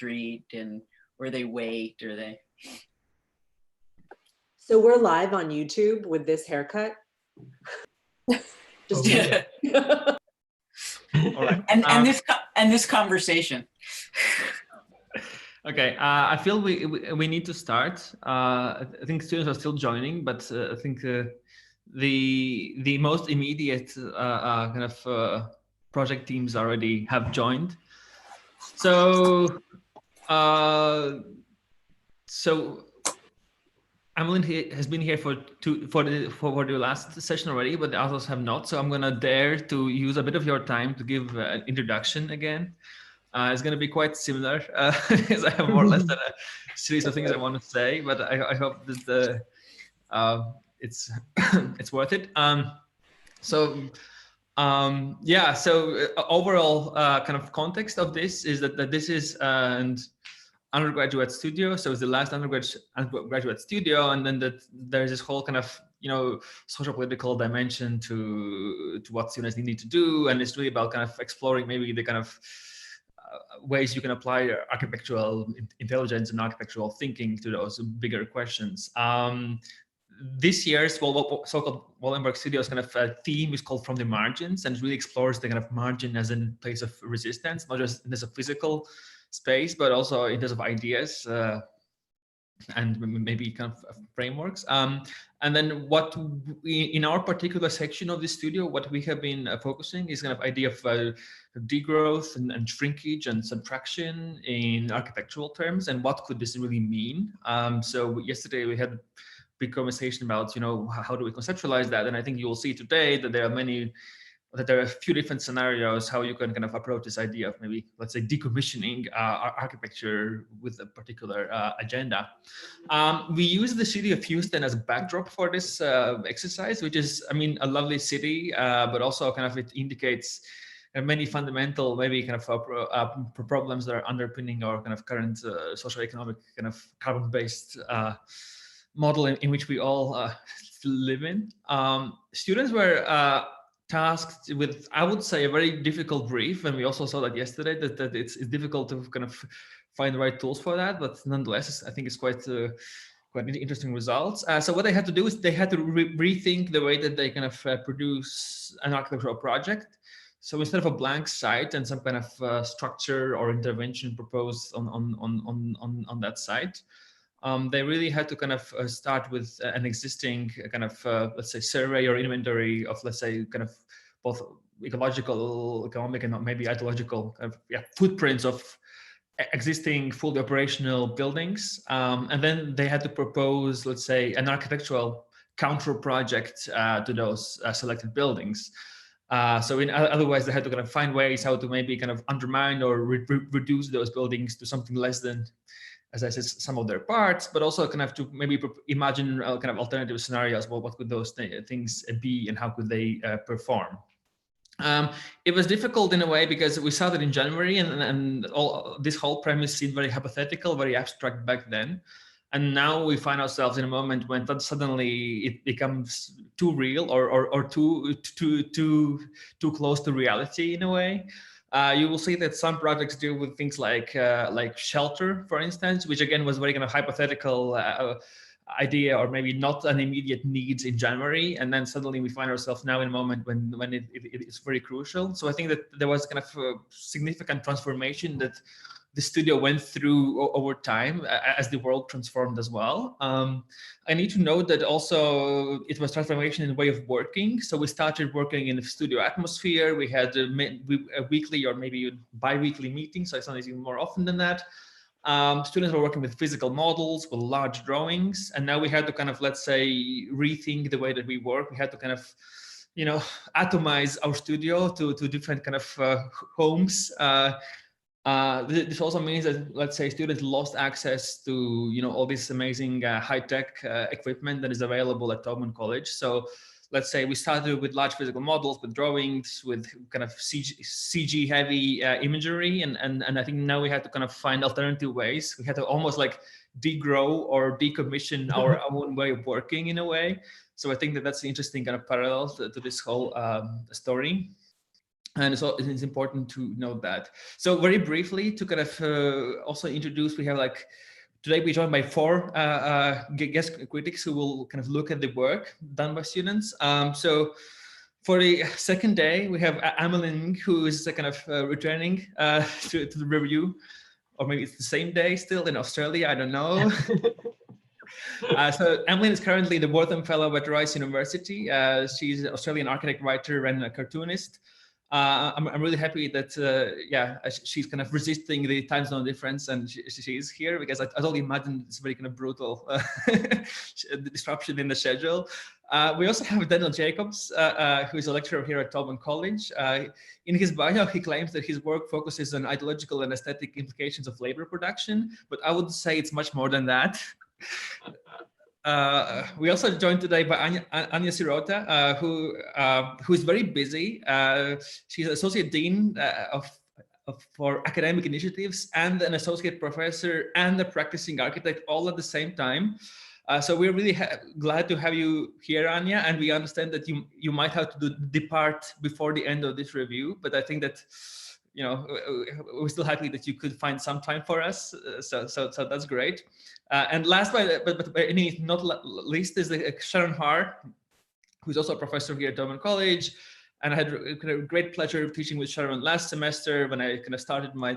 street, and or they wait, or they. So we're live on YouTube with this haircut. Just Yeah. All right. And this conversation. Okay, I feel we need to start. I think students are still joining, but I think the most immediate kind of project teams already have joined. So Emily has been here for the last session already, but the others have not. So I'm gonna dare to use a bit of your time to give an introduction again. It's going to be quite similar because I have more or less than a series of things I want to say, but I hope that it's it's worth it. So overall kind of context of this is that this is an undergraduate studio, so it's the last undergraduate studio, and then that there's this whole kind of social political dimension to what students need to do, and it's really about kind of exploring maybe the kind of ways you can apply architectural intelligence and architectural thinking to those bigger questions. This year's so-called Wallenberg Studios kind of theme is called From the Margins, and it really explores the kind of margin as a place of resistance, not just in terms of physical space, but also in terms of ideas and maybe kind of frameworks. And then what in our particular section of the studio, what we have been focusing is kind of idea of degrowth and shrinkage and subtraction in architectural terms, and what could this really mean? So yesterday we had a big conversation about, how do we conceptualize that? And I think you will see today that there are a few different scenarios how you can kind of approach this idea of maybe, let's say, decommissioning architecture with a particular agenda. We use the city of Houston as a backdrop for this exercise, which is, I mean, a lovely city, but also kind of it indicates many fundamental, maybe kind of problems that are underpinning our kind of current socioeconomic kind of carbon-based model in which we all live in. Students were tasked with, I would say, a very difficult brief, and we also saw that yesterday that it's difficult to kind of find the right tools for that, but nonetheless, I think it's quite interesting results. So what they had to do is they had to rethink the way that they kind of produce an architectural project. So instead of a blank site and some kind of structure or intervention proposed on that site, they really had to kind of start with an existing kind of, let's say, survey or inventory of, let's say, kind of both ecological, economic, and maybe ideological kind of, footprints of existing fully operational buildings. And then they had to propose, let's say, an architectural counter project to those selected buildings. So otherwise, they had to kind of find ways how to maybe kind of undermine or reduce those buildings to something less than, as I said, some of their parts, but also kind of to maybe imagine kind of alternative scenarios. Well, what could those things be, and how could they perform? It was difficult in a way because we started in January, and all this whole premise seemed very hypothetical, very abstract back then. And now we find ourselves in a moment when suddenly it becomes too real or too close to reality in a way. You will see that some projects deal with things like shelter, for instance, which again was very kind of hypothetical idea, or maybe not an immediate needs in January, and then suddenly we find ourselves now in a moment when it is very crucial. So I think that there was kind of a significant transformation that the studio went through over time as the world transformed as well. I need to note that also it was transformation in the way of working. So we started working in a studio atmosphere. We had a weekly or maybe bi-weekly meetings, so sometimes even more often than that. Students were working with physical models, with large drawings, and now we had to kind of, let's say, rethink the way that we work. We had to kind of, atomize our studio to different kind of homes. This also means that, let's say, students lost access to all this amazing high-tech equipment that is available at Tobin College. So let's say we started with large physical models, with drawings, with kind of CG heavy imagery, and I think now we had to kind of find alternative ways. We had to almost like degrow or decommission our own way of working in a way. So I think that that's the interesting kind of parallel to this whole story. And so it's important to note that. So very briefly, to kind of also introduce, we have like, today we're joined by 4 guest critics who will kind of look at the work done by students. So for the second day, we have Ameline, who is kind of returning to the review, or maybe it's the same day still in Australia, I don't know. So Emily is currently the Wortham Fellow at Rice University. She's an Australian architect, writer, and a cartoonist. I'm really happy that, she's kind of resisting the time zone difference, and she is here, because I totally imagine it's very kind of brutal disruption in the schedule. We also have Daniel Jacobs, who is a lecturer here at Tobin College. In his bio, he claims that his work focuses on ideological and aesthetic implications of labor production, but I would say it's much more than that. We also joined today by Anya Sirota, who is very busy. She's associate dean for academic initiatives and an associate professor and a practicing architect all at the same time. So we're really glad to have you here, Anya, and we understand that you might have to depart before the end of this review, but I think that, you know, we're still happy that you could find some time for us. So that's great. And last but by any not least is Sharon Haar, who's also a professor here at Tobin College. And I had a great pleasure of teaching with Sharon last semester when I kind of started my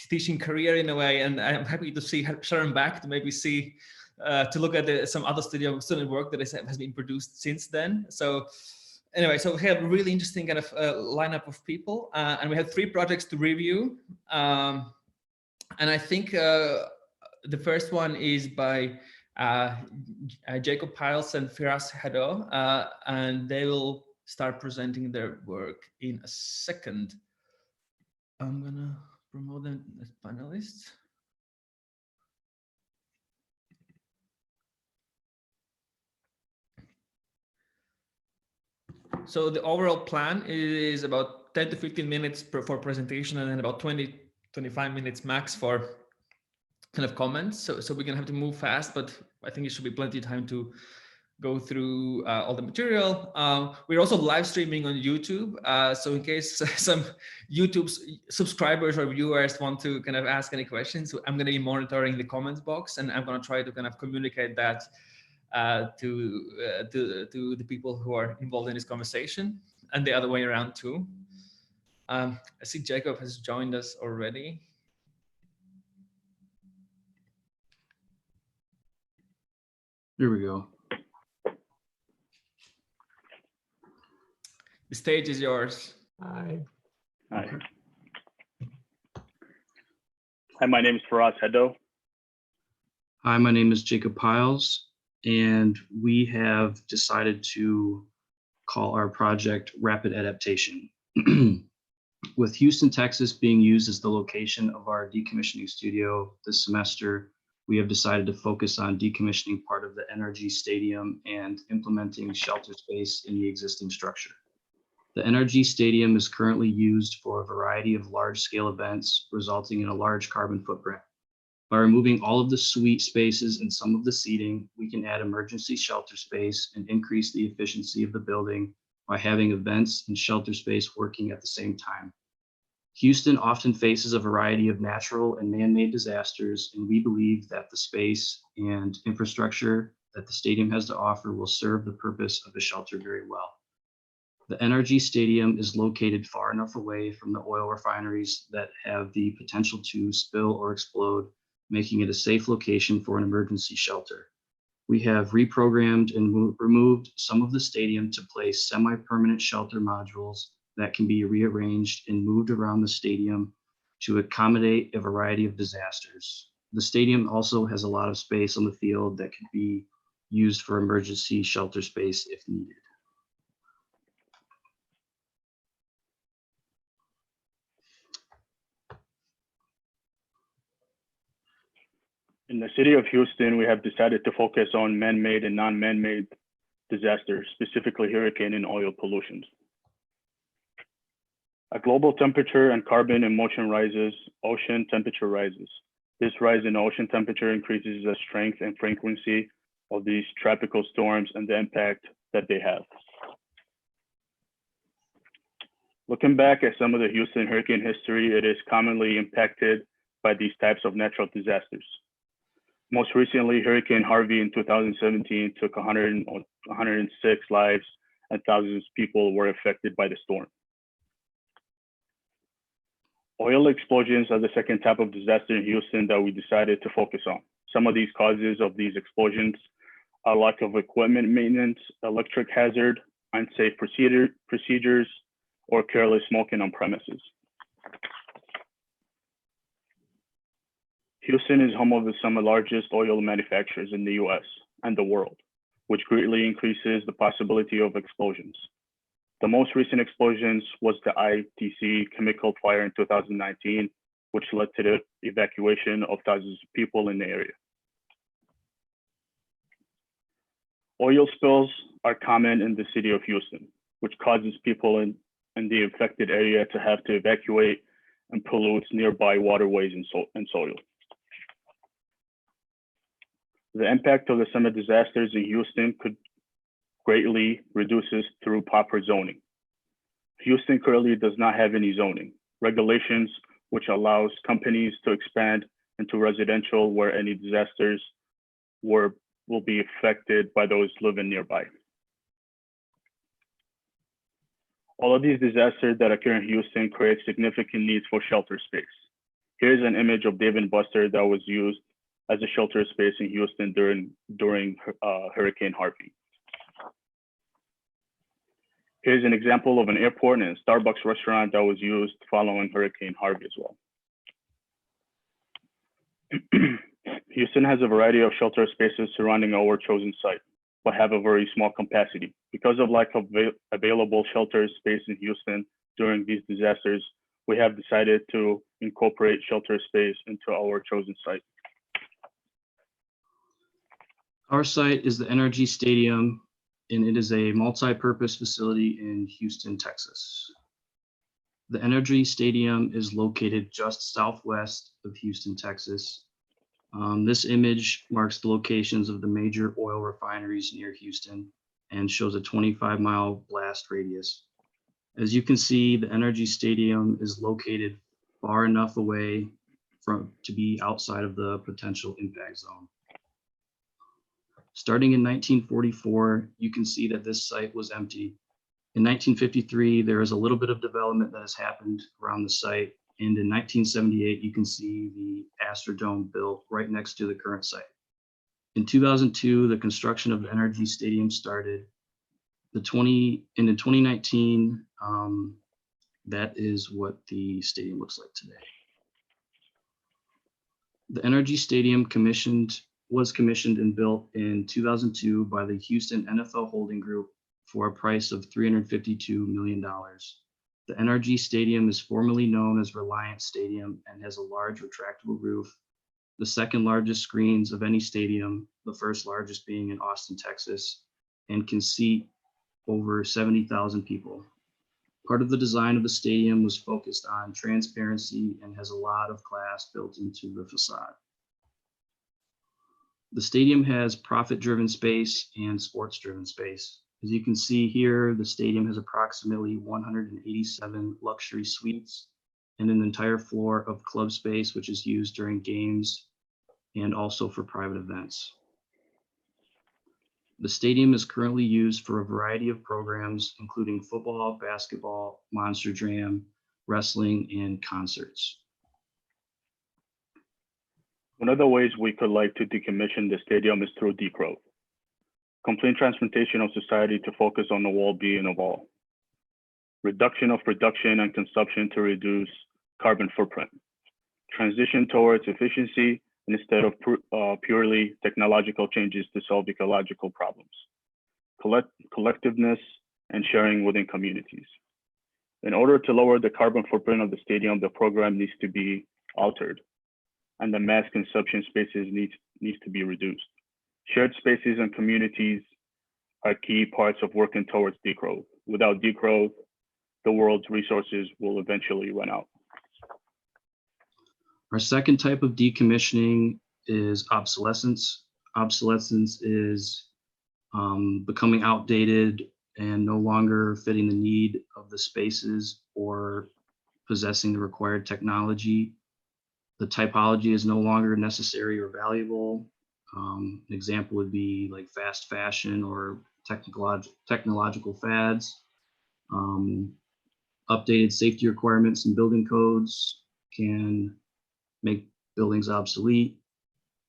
teaching career in a way. And I'm happy to see Sharon back to maybe see, to look at some other student work that has been produced since then. So anyway, so we have a really interesting kind of lineup of people, and we have 3 projects to review. And I think the first one is by Jacob Piles and Firas Hado, and they will start presenting their work in a second. I'm gonna promote them as panelists. So the overall plan is about 10 to 15 minutes for presentation, and then about 25 minutes max for kind of comments. So we're gonna have to move fast, but I think it should be plenty of time to go through all the material. We're also live streaming on YouTube. So in case some YouTube subscribers or viewers want to kind of ask any questions, I'm gonna be monitoring the comments box, and I'm gonna try to kind of communicate that to the people who are involved in this conversation, and the other way around too. I see Jacob has joined us already. Here we go. The stage is yours. Hi. Hi. Hi, my name is Firas Hado. Hi, my name is Jacob Piles, and we have decided to call our project Rapid Adaptation. With Houston, Texas being used as the location of our decommissioning studio this semester, we have decided to focus on decommissioning part of the NRG Stadium and implementing shelter space in the existing structure. The NRG Stadium is currently used for a variety of large-scale events, resulting in a large carbon footprint. By removing all of the suite spaces and some of the seating, we can add emergency shelter space and increase the efficiency of the building by having events and shelter space working at the same time. Houston often faces a variety of natural and man-made disasters, and we believe that the space and infrastructure that the stadium has to offer will serve the purpose of the shelter very well. The NRG Stadium is located far enough away from the oil refineries that have the potential to spill or explode, making it a safe location for an emergency shelter. We have reprogrammed and removed some of the stadium to place semi-permanent shelter modules that can be rearranged and moved around the stadium to accommodate a variety of disasters. The stadium also has a lot of space on the field that could be used for emergency shelter space if needed. In the city of Houston, we have decided to focus on man-made and non-man-made disasters, specifically hurricane and oil pollutions. A global temperature and carbon and motion rises, ocean temperature rises. This rise in ocean temperature increases the strength and frequency of these tropical storms and the impact that they have. Looking back at some of the Houston hurricane history, it is commonly impacted by these types of natural disasters. Most recently, Hurricane Harvey in 2017 took 106 lives and thousands of people were affected by the storm. Oil explosions are the second type of disaster in Houston that we decided to focus on. Some of these causes of these explosions are lack of equipment maintenance, electric hazard, unsafe procedures, or careless smoking on premises. Houston is home of some of the largest oil manufacturers in the US and the world, which greatly increases the possibility of explosions. The most recent explosions was the ITC chemical fire in 2019, which led to the evacuation of thousands of people in the area. Oil spills are common in the city of Houston, which causes people in the affected area to have to evacuate and pollutes nearby waterways and soil. The impact of the summer disasters in Houston could greatly reduces through proper zoning. Houston currently does not have any zoning regulations, which allows companies to expand into residential where any disasters will be affected by those living nearby. All of these disasters that occur in Houston create significant needs for shelter space. Here's an image of Dave & Buster that was used as a shelter space in Houston during Hurricane Harvey. Here's an example of an airport and a Starbucks restaurant that was used following Hurricane Harvey as well. Houston has a variety of shelter spaces surrounding our chosen site, but have a very small capacity. Because of lack of available shelter space in Houston during these disasters, we have decided to incorporate shelter space into our chosen site. Our site is the NRG Stadium, and it is a multi-purpose facility in Houston, Texas. The NRG Stadium is located just southwest of Houston, Texas. This image marks the locations of the major oil refineries near Houston and shows a 25-mile blast radius. As you can see, the NRG Stadium is located far enough away to be outside of the potential impact zone. Starting in 1944, you can see that this site was empty. In 1953, there is a little bit of development that has happened around the site. And in 1978, you can see the Astrodome built right next to the current site. In 2002, the construction of the NRG Stadium started. In 2019, that is what the stadium looks like today. The NRG Stadium was commissioned and built in 2002 by the Houston NFL Holding Group for a price of $352 million. The NRG Stadium is formerly known as Reliant Stadium and has a large retractable roof, the second largest screens of any stadium, the first largest being in Austin, Texas, and can seat over 70,000 people. Part of the design of the stadium was focused on transparency and has a lot of glass built into the facade. The stadium has profit-driven space and sports-driven space. As you can see here, the stadium has approximately 187 luxury suites and an entire floor of club space, which is used during games and also for private events. The stadium is currently used for a variety of programs, including football, basketball, Monster Jam, wrestling, and concerts. One of the ways we could like to decommission the stadium is through degrowth. Complete transformation of society to focus on the well-being of all. Reduction of production and consumption to reduce carbon footprint. Transition towards efficiency instead of purely technological changes to solve ecological problems. Collectiveness and sharing within communities. In order to lower the carbon footprint of the stadium, the program needs to be altered and the mass consumption spaces needs to be reduced. Shared spaces and communities are key parts of working towards degrowth. Without degrowth, the world's resources will eventually run out. Our second type of decommissioning is obsolescence. Obsolescence is becoming outdated and no longer fitting the need of the spaces or possessing the required technology. The typology is no longer necessary or valuable. An example would be like fast fashion or technological fads. Updated safety requirements and building codes can make buildings obsolete.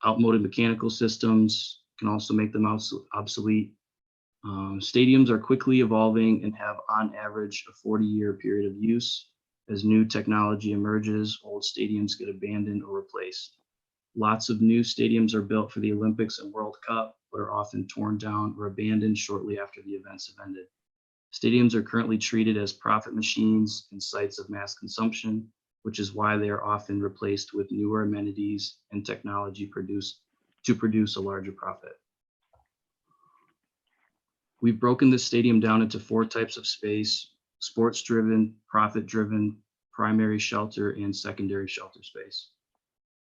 Outmoded mechanical systems can also make them obsolete. Stadiums are quickly evolving and have on average a 40-year period of use. As new technology emerges, old stadiums get abandoned or replaced. Lots of new stadiums are built for the Olympics and World Cup, but are often torn down or abandoned shortly after the events have ended. Stadiums are currently treated as profit machines and sites of mass consumption, which is why they are often replaced with newer amenities and technology to produce a larger profit. We've broken the stadium down into 4 types of space: sports-driven, profit-driven, primary shelter, and secondary shelter space.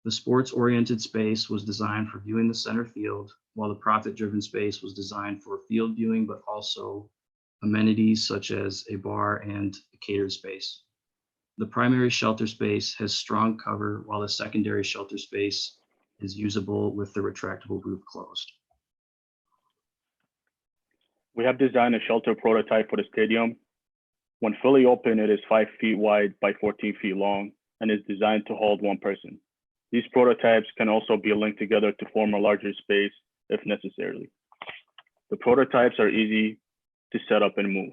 The sports-oriented space was designed for viewing the center field, while the profit-driven space was designed for field viewing, but also amenities such as a bar and a catered space. The primary shelter space has strong cover, while the secondary shelter space is usable with the retractable roof closed. We have designed a shelter prototype for the stadium. When fully open, it is 5 feet wide by 14 feet long and is designed to hold 1 person. These prototypes can also be linked together to form a larger space if necessary. The prototypes are easy to set up and move.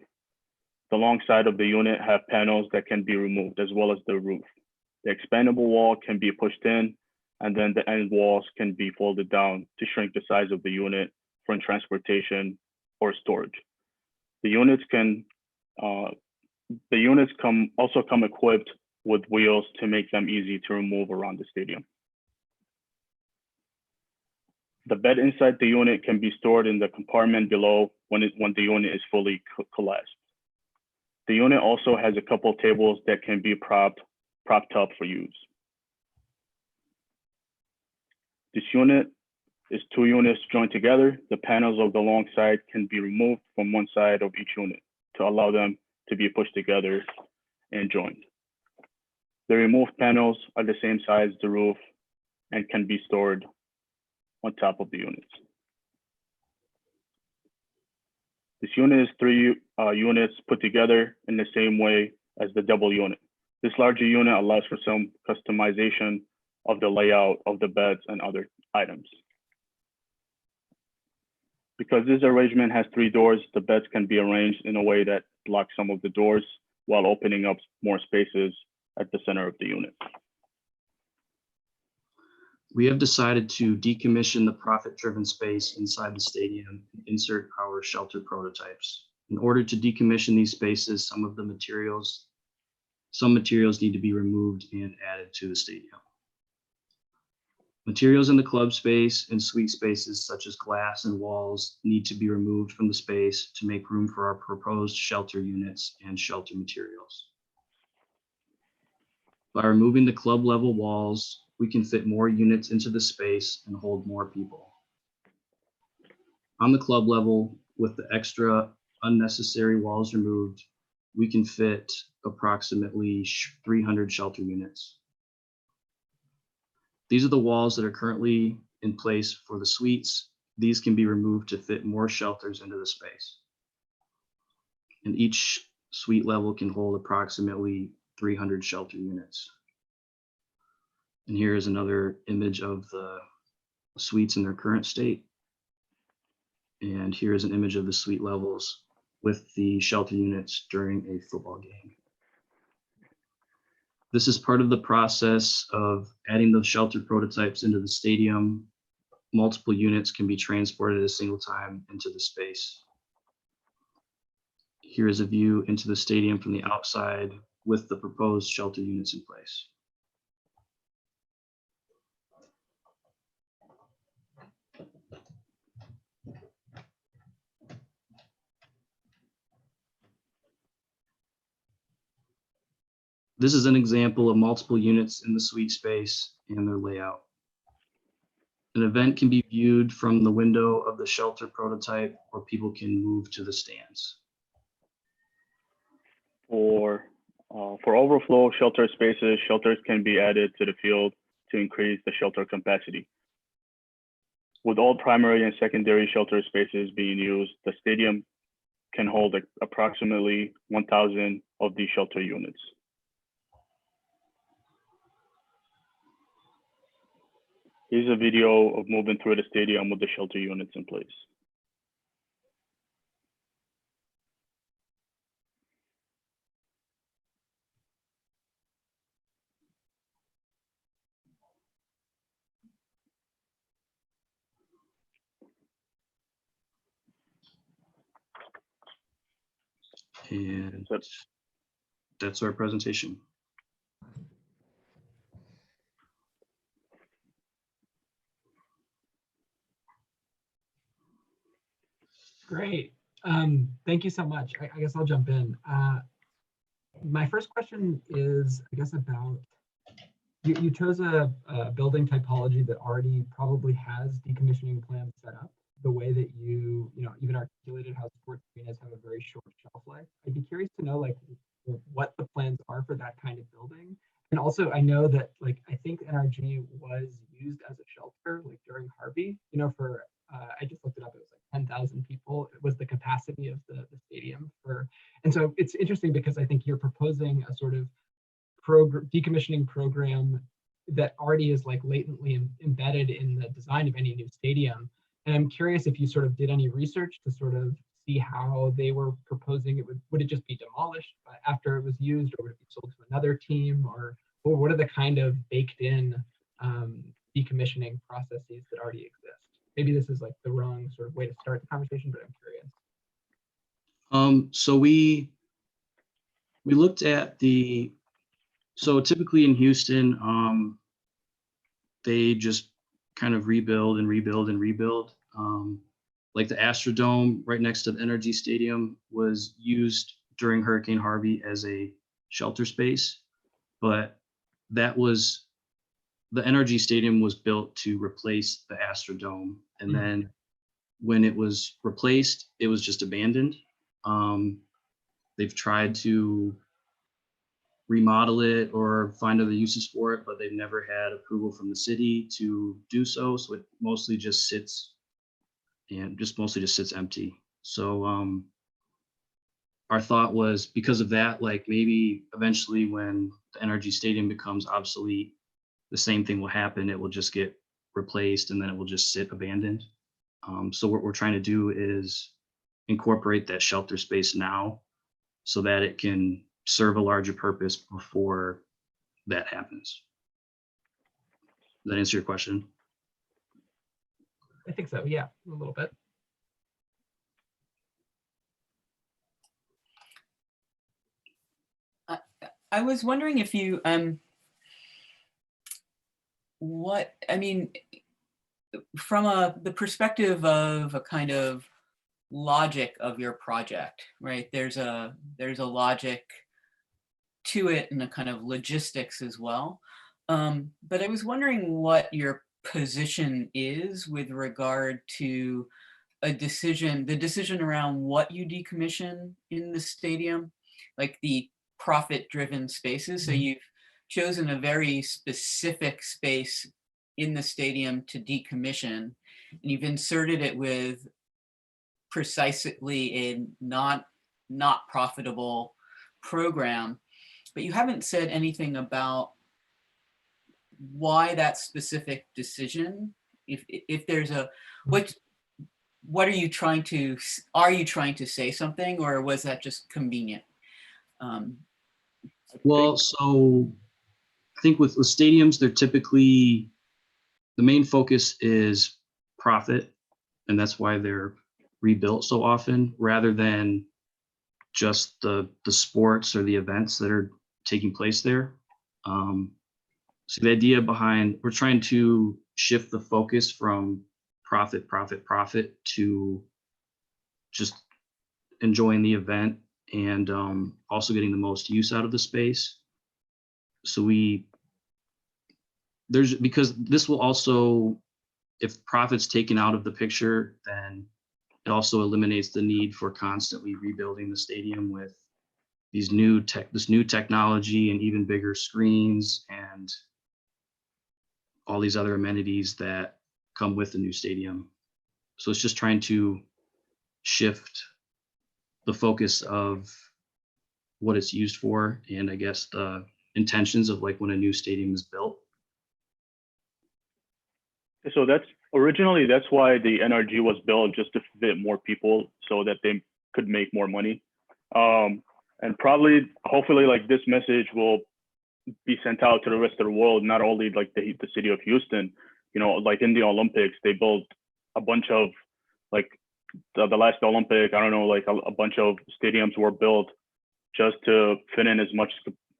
The long side of the unit have panels that can be removed, as well as the roof. The expandable wall can be pushed in, and then the end walls can be folded down to shrink the size of the unit for transportation or storage. The units also come equipped with wheels to make them easy to remove around the stadium. The bed inside the unit can be stored in the compartment below when the unit is fully collapsed. The unit also has a couple tables that can be propped up for use. This unit is 2 units joined together. The panels of the long side can be removed from one side of each unit to allow them to be pushed together and joined. The removed panels are the same size as the roof and can be stored on top of the units. This unit is 3 units put together in the same way as the double unit. This larger unit allows for some customization of the layout of the beds and other items. Because this arrangement has 3 doors, the beds can be arranged in a way that blocks some of the doors while opening up more spaces at the center of the unit. We have decided to decommission the profit-driven space inside the stadium and insert our shelter prototypes. In order to decommission these spaces, some materials need to be removed and added to the stadium. Materials in the club space and suite spaces, such as glass and walls, need to be removed from the space to make room for our proposed shelter units and shelter materials. By removing the club level walls, we can fit more units into the space and hold more people. On the club level, with the extra unnecessary walls removed, we can fit approximately 300 shelter units. These are the walls that are currently in place for the suites. These can be removed to fit more shelters into the space. And each suite level can hold approximately 300 shelter units. And here is another image of the suites in their current state. And here is an image of the suite levels with the shelter units during a football game. This is part of the process of adding the shelter prototypes into the stadium. Multiple units can be transported at a single time into the space. Here is a view into the stadium from the outside with the proposed shelter units in place. This is an example of multiple units in the suite space and their layout. An event can be viewed from the window of the shelter prototype, or people can move to the stands. For overflow shelter spaces, shelters can be added to the field to increase the shelter capacity. With all primary and secondary shelter spaces being used, the stadium can hold approximately 1,000 of these shelter units. Here's a video of moving through the stadium with the shelter units in place. And that's our presentation. Great. Thank you so much. I guess I'll jump in. My first question is, I guess, about you chose a building typology that already probably has decommissioning plans set up. The way that you even articulated how sports arenas have a very short shelf life. I'd be curious to know like what the plans are for that kind of building. And also, I know that like I think NRG was used as a shelter like during Harvey. For I just looked it up. It was like 10,000 people. It was the capacity of the stadium for. And so it's interesting because I think you're proposing a sort of decommissioning program that already is like latently embedded in the design of any new stadium. And I'm curious if you sort of did any research to sort of see how they were proposing it would it just be demolished after it was used, or would it be sold to another team, or what are the kind of baked in decommissioning processes that already exist? Maybe this is like the wrong sort of way to start the conversation, but I'm curious. So we looked at so typically in Houston, they just kind of rebuild and rebuild and rebuild. Like the Astrodome right next to the NRG Stadium was used during Hurricane Harvey as a shelter space, but the NRG Stadium was built to replace the Astrodome. And then when it was replaced, it was just abandoned. They've tried to remodel it or find other uses for it, but they've never had approval from the city to do so. So it mostly just sits empty. So our thought was, because of that, like maybe eventually when the NRG Stadium becomes obsolete, the same thing will happen. It will just get replaced and then it will just sit abandoned. So what we're trying to do is incorporate that shelter space now so that it can serve a larger purpose before that happens. Does that answer your question? I think so, yeah, a little bit. I was wondering if you, from the perspective of a kind of logic of your project, right? There's a logic to it and a kind of logistics as well. But I was wondering what your position is with regard to the decision around what you decommission in the stadium, like the profit-driven spaces. So you've chosen a very specific space in the stadium to decommission, and you've inserted it with precisely a not profitable program, but you haven't said anything about why that specific decision. If there's what are you trying to say something, or was that just convenient? Well, so I think with stadiums, they're typically, the main focus is profit, and that's why they're rebuilt so often, rather than just the sports or the events that are taking place there. So the idea behind, we're trying to shift the focus from profit to just enjoying the event and also getting the most use out of the space. So because this will also, if profit's taken out of the picture, then it also eliminates the need for constantly rebuilding the stadium with this new technology and even bigger screens and all these other amenities that come with the new stadium. So it's just trying to shift the focus of what it's used for, and I guess the intentions of like when a new stadium is built. So that's why the NRG was built, just to fit more people so that they could make more money. And probably, hopefully, like this message will be sent out to the rest of the world, not only like the city of Houston. You know, like in the Olympics, they built a bunch of like the last Olympic, I don't know, like a bunch of stadiums were built just to fit in as much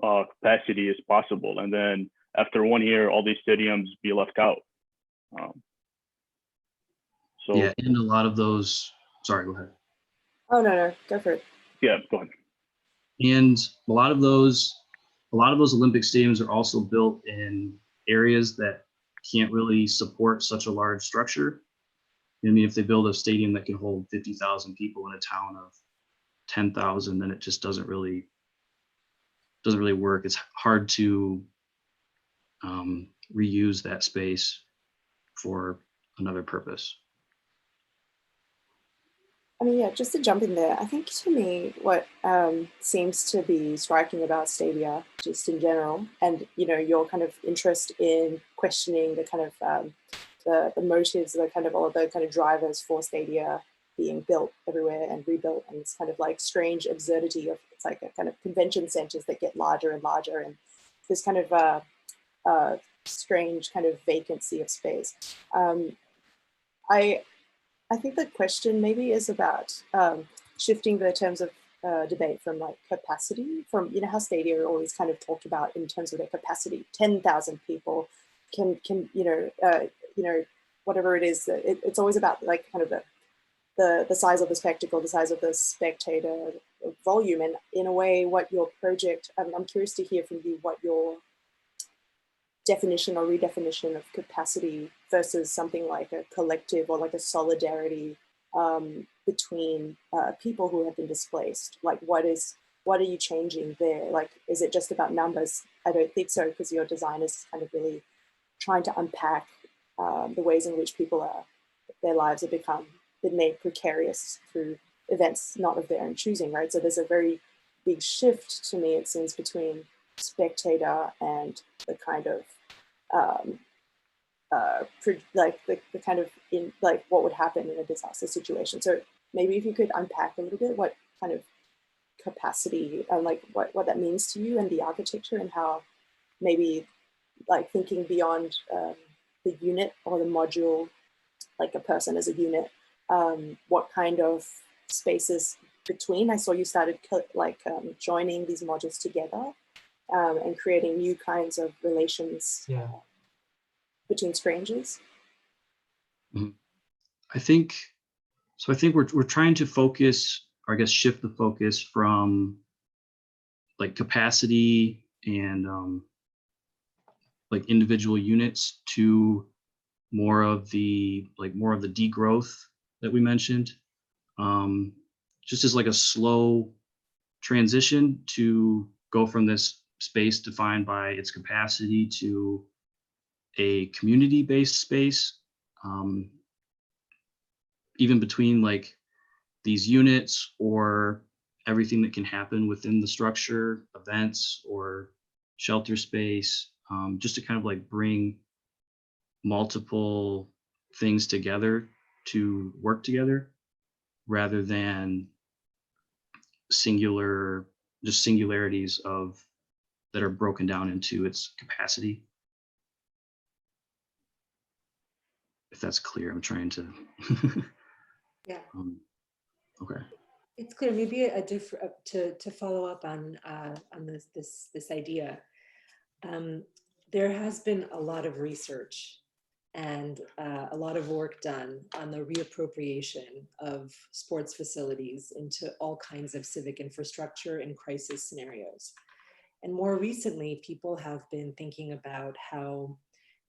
capacity as possible. And then after 1 year, all these stadiums be left out. So Yeah, and a lot of those, sorry, go ahead. Oh, no, go for it. yeah, go ahead. And a lot of those Olympic stadiums are also built in areas that can't really support such a large structure. I mean, if they build a stadium that can hold 50,000 people in a town of 10,000, then it just doesn't really work. It's hard to reuse that space for another purpose. I mean, yeah, just to jump in there, I think to me what seems to be striking about Stadia, just in general, and your kind of interest in questioning the kind of the motives, the kind of all of the kind of drivers for Stadia being built everywhere and rebuilt, and this kind of like strange absurdity of it's like a kind of convention centers that get larger and larger, and this kind of strange kind of vacancy of space. I think the question maybe is about shifting the terms of debate from like capacity, from how Stadia are always kind of talked about in terms of their capacity. 10,000 people can whatever it is. It's always about like kind of the size of the spectacle, the size of the spectator volume, and in a way, what your project. I'm curious to hear from you what your definition or redefinition of capacity versus something like a collective or like a solidarity between people who have been displaced. Like what are you changing there? Like, is it just about numbers? I don't think so, because your design is kind of really trying to unpack the ways in which their lives have been made precarious through events not of their own choosing, right? So there's a very big shift to me, it seems, between spectator and the kind of like the kind of in like what would happen in a disaster situation. So maybe if you could unpack a little bit what kind of capacity and like what that means to you and the architecture, and how maybe like thinking beyond the unit or the module, like a person as a unit, what kind of spaces between. I saw you started joining these modules together and creating new kinds of relations between strangers. I think we're trying to focus, or I guess shift the focus from like capacity and like individual units to more of the degrowth that we mentioned, just as like a slow transition to go from this space defined by its capacity to a community-based space, even between like these units or everything that can happen within the structure, events or shelter space, just to kind of like bring multiple things together to work together rather than singularities that are broken down into its capacity. If that's clear, I'm trying to. Yeah. Okay. It's clear. Maybe a different to follow up on this idea. There has been a lot of research and a lot of work done on the reappropriation of sports facilities into all kinds of civic infrastructure in crisis scenarios. And more recently, people have been thinking about how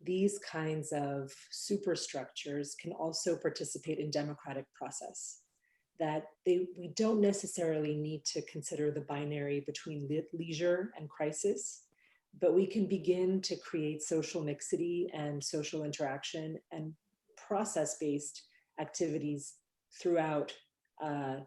these kinds of superstructures can also participate in democratic process. that we don't necessarily need to consider the binary between leisure and crisis, but we can begin to create social mixity and social interaction and process-based activities throughout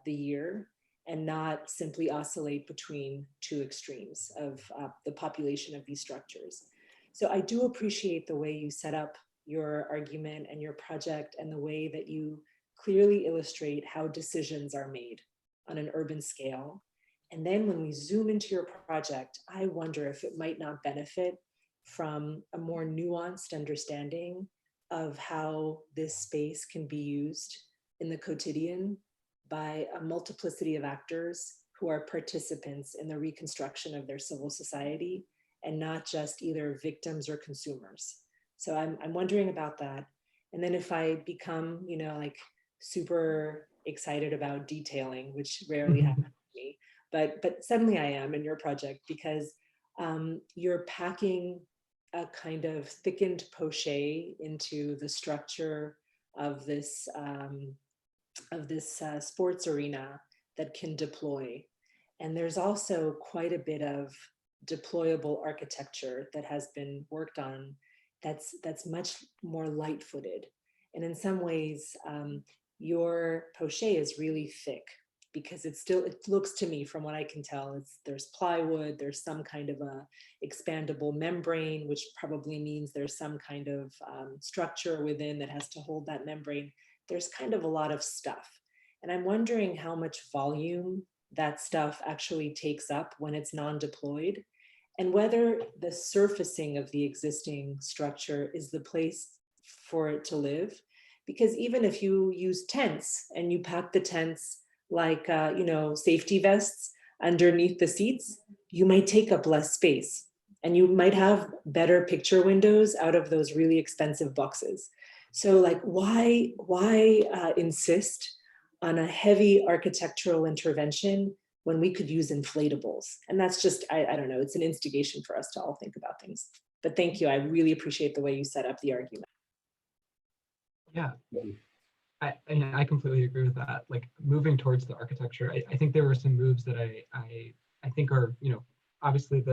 the year, and not simply oscillate between two extremes of the population of these structures. So I do appreciate the way you set up your argument and your project, and the way that you clearly illustrate how decisions are made on an urban scale. And then when we zoom into your project, I wonder if it might not benefit from a more nuanced understanding of how this space can be used in the quotidian by a multiplicity of actors who are participants in the reconstruction of their civil society, and not just either victims or consumers. So I'm wondering about that. And then if I become, like super excited about detailing, which rarely happens to me, but suddenly I am in your project, because you're packing a kind of thickened poche into the structure of this sports arena that can deploy. And there's also quite a bit of deployable architecture that has been worked on that's much more light-footed. And in some ways, your poche is really thick, because it looks to me, from what I can tell, there's plywood, there's some kind of a expandable membrane, which probably means there's some kind of structure within that has to hold that membrane. There's kind of a lot of stuff. And I'm wondering how much volume that stuff actually takes up when it's non-deployed, and whether the surfacing of the existing structure is the place for it to live. Because even if you use tents and you pack the tents like, safety vests underneath the seats, you might take up less space, and you might have better picture windows out of those really expensive boxes. So like, why insist on a heavy architectural intervention when we could use inflatables? And that's just, I don't know, it's an instigation for us to all think about things. But thank you, I really appreciate the way you set up the argument. Yeah, I completely agree with that. Like, moving towards the architecture, I think there were some moves that I think are, obviously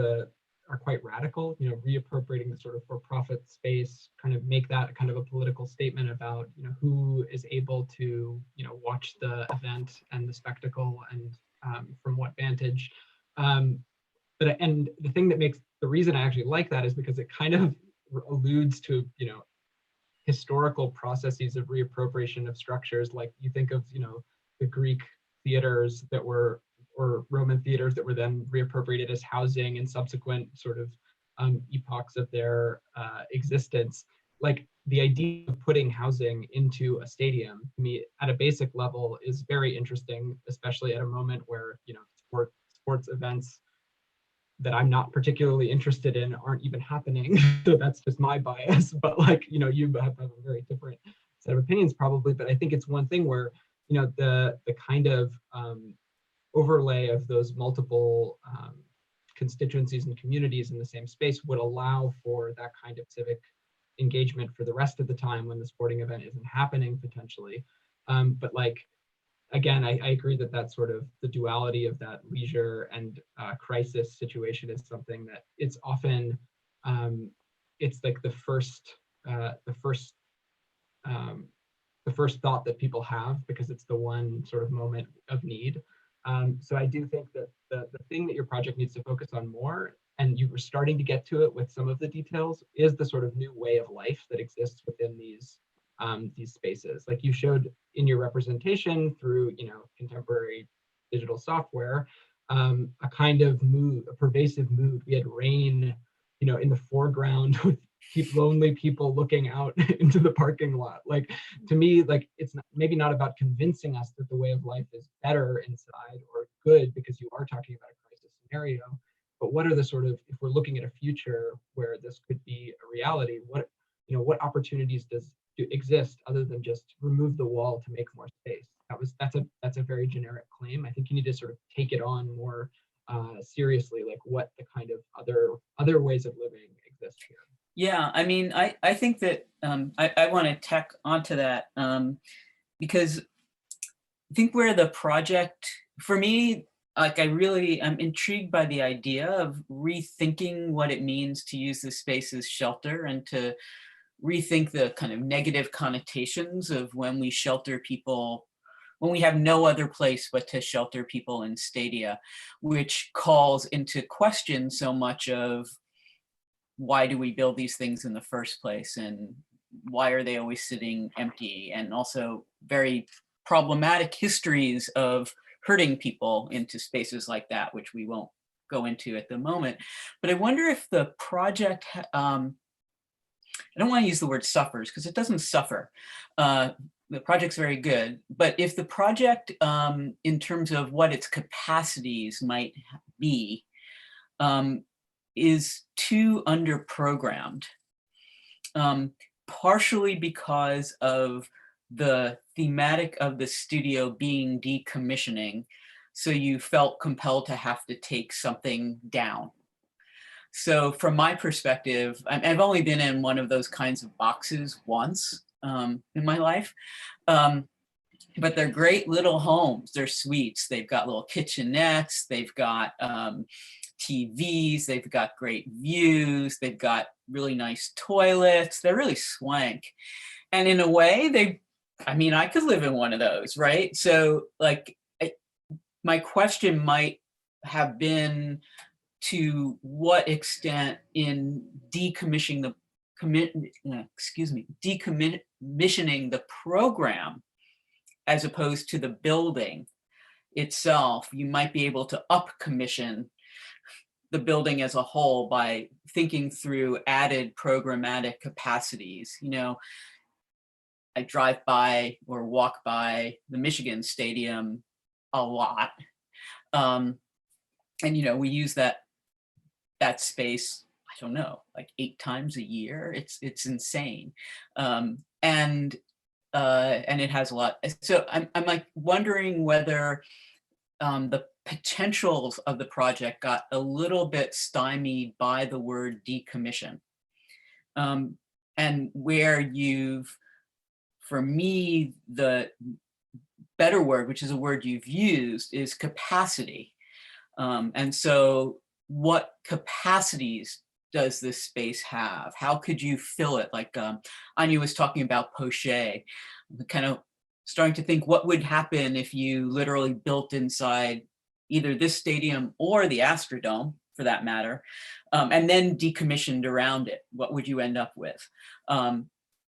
are quite radical, reappropriating the sort of for-profit space, kind of make that kind of a political statement about, who is able to, watch the event and the spectacle, and from what vantage. And the thing that makes, the reason I actually like that is because it kind of alludes to, historical processes of reappropriation of structures. Like, you think of, the Greek theaters that were, or Roman theaters that were then reappropriated as housing in subsequent sort of epochs of their existence. Like, the idea of putting housing into a stadium, to me, at a basic level, is very interesting, especially at a moment where, sports events that I'm not particularly interested in aren't even happening. So that's just my bias. But like, you have a very different set of opinions probably. But I think it's one thing where, the kind of overlay of those multiple constituencies and communities in the same space would allow for that kind of civic engagement for the rest of the time when the sporting event isn't happening potentially. But like, again, I agree that that's sort of the duality of that leisure and crisis situation is something that it's often, it's like the first thought that people have, because it's the one sort of moment of need. So I do think that the thing that your project needs to focus on more, and you were starting to get to it with some of the details, is the sort of new way of life that exists within these spaces. Like you showed in your representation through, contemporary digital software, a kind of mood, a pervasive mood. We had rain, in the foreground with lonely people looking out into the parking lot. Like, to me, like, it's maybe not about convincing us that the way of life is better inside or good, because you are talking about a crisis scenario, but what are the sort of, if we're looking at a future where this could be a reality, what opportunities exist other than just remove the wall to make more space? That's a very generic claim. I think you need to sort of take it on more seriously, like what the kind of other ways of living exist here. Yeah, I mean, I think that I want to tack onto that because think where the project, for me, like I'm intrigued by the idea of rethinking what it means to use this space as shelter and to rethink the kind of negative connotations of when we shelter people, when we have no other place but to shelter people in stadia, which calls into question so much of why do we build these things in the first place, and why are they always sitting empty, and also very problematic histories of herding people into spaces like that, which we won't go into at the moment. But I wonder if the project, I don't want to use the word suffers because it doesn't suffer. The project's very good, but if the project, in terms of what its capacities might be, is too under-programmed, partially because of the thematic of the studio being decommissioning, so you felt compelled to have to take something down. So from my perspective, I've only been in one of those kinds of boxes once in my life, but they're great little homes. They're suites. They've got little kitchenettes. They've got TVs. They've got great views. They've got really nice toilets. They're really swank. And in a way, I could live in one of those, right? So like, my question might have been, to what extent in decommissioning the program, as opposed to the building itself, you might be able to up-commission the building as a whole by thinking through added programmatic capacities. You know, I drive by or walk by the Michigan Stadium a lot. And, you know, we use that space, I don't know, like 8 times a year. It's insane. And it has a lot. So I'm like wondering whether the potentials of the project got a little bit stymied by the word decommission. And where you've, for me, the better word, which is a word you've used, is capacity. And so what capacities does this space have? How could you fill it? Like Anya was talking about Poche, kind of starting to think what would happen if you literally built inside either this stadium or the Astrodome, for that matter, and then decommissioned around it. What would you end up with?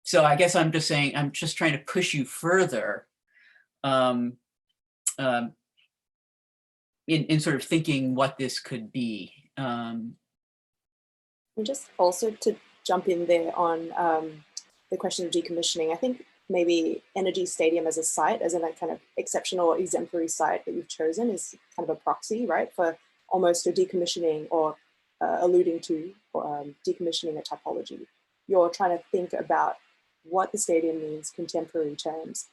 So I guess I'm just saying, I'm just trying to push you further in sort of thinking what this could be. And just also to jump in there on the question of decommissioning, I think maybe Energy Stadium as a site, as in a kind of exceptional or exemplary site that you've chosen, is kind of a proxy, right, for almost a decommissioning or alluding to decommissioning a typology. You're trying to think about what the stadium means, contemporary terms,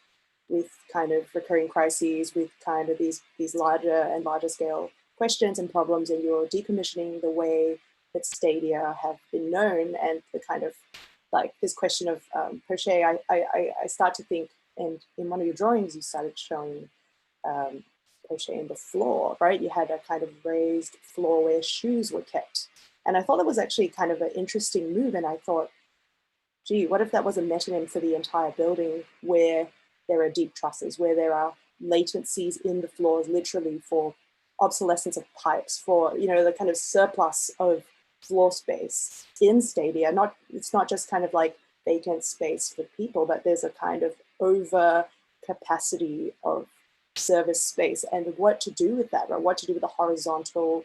with kind of recurring crises, with kind of these larger and larger scale questions and problems, and you're decommissioning the way that stadia have been known, and the kind of like this question of Poche. I start to think, and in one of your drawings you started showing Poche in the floor, right? You had a kind of raised floor where shoes were kept, and I thought that was actually kind of an interesting move. And I thought, gee, what if that was a metonym for the entire building, where there are deep trusses, where there are latencies in the floors, literally for obsolescence of pipes, for, you know, the kind of surplus of floor space in stadia. It's not just kind of like vacant space for people, but there's a kind of over capacity of service space, and what to do with that, right? What to do with the horizontal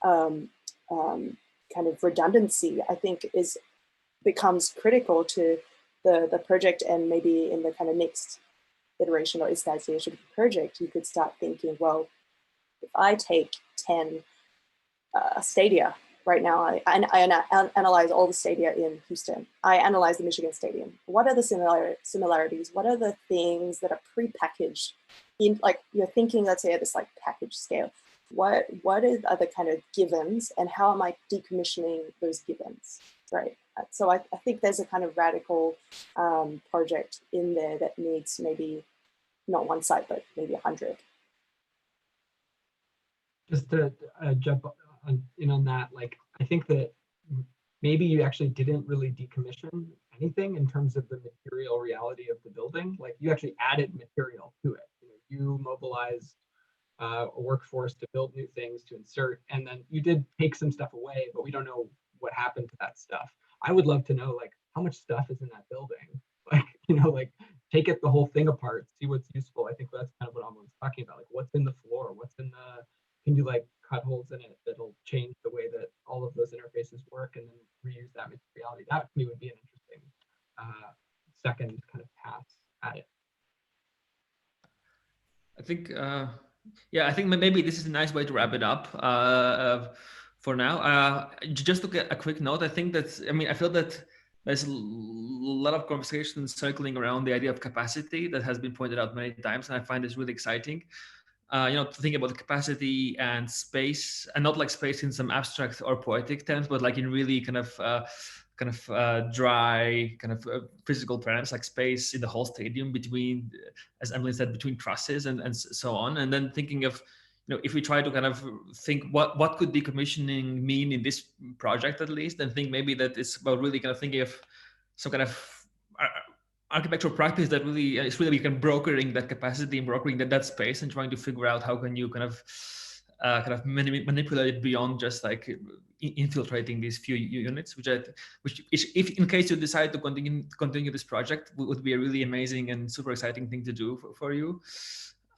kind of redundancy, I think becomes critical to the project. And maybe in the kind of next iteration or instantiation of the project, you could start thinking, well, if I take 10 stadia right now, I analyze all the stadia in Houston, I analyze the Michigan Stadium. What are the similarities? What are the things that are pre-packaged in, like, you're thinking, let's say at this like package scale, what are the kind of givens, and how am I decommissioning those givens, right? So I think there's a kind of radical project in there that needs maybe not one site, but maybe 100. Just to jump in on that, like, I think that maybe you actually didn't really decommission anything in terms of the material reality of the building. Like, you actually added material to it. You mobilized a workforce to build new things, to insert, and then you did take some stuff away, but we don't know what happened to that stuff. I would love to know, like, how much stuff is in that building? Like, like, take it the whole thing apart, see what's useful. I think that's kind of what Alma's talking about. Like, what's in the floor? What's in the, can you like cut holes in it that'll change the way that all of those interfaces work, and then reuse that materiality? That to me would be an interesting second kind of pass at it. I think, yeah, I think maybe this is a nice way to wrap it up for now. Just to get a quick note, I think that, I mean, I feel that there's a lot of conversation circling around the idea of capacity that has been pointed out many times, and I find this really exciting. To think about the capacity and space, and not like space in some abstract or poetic terms, but like in really kind of dry, kind of physical terms, like space in the whole stadium between, as Emily said, between trusses and so on. And then thinking of, if we try to kind of think what could decommissioning mean in this project at least, and think maybe that it's about really kind of thinking of some kind of architectural practice that really is really kind of brokering that capacity and brokering that space, and trying to figure out how can you kind of manipulate it beyond just like infiltrating these few units, which if in case you decide to continue this project, would be a really amazing and super exciting thing to do for you.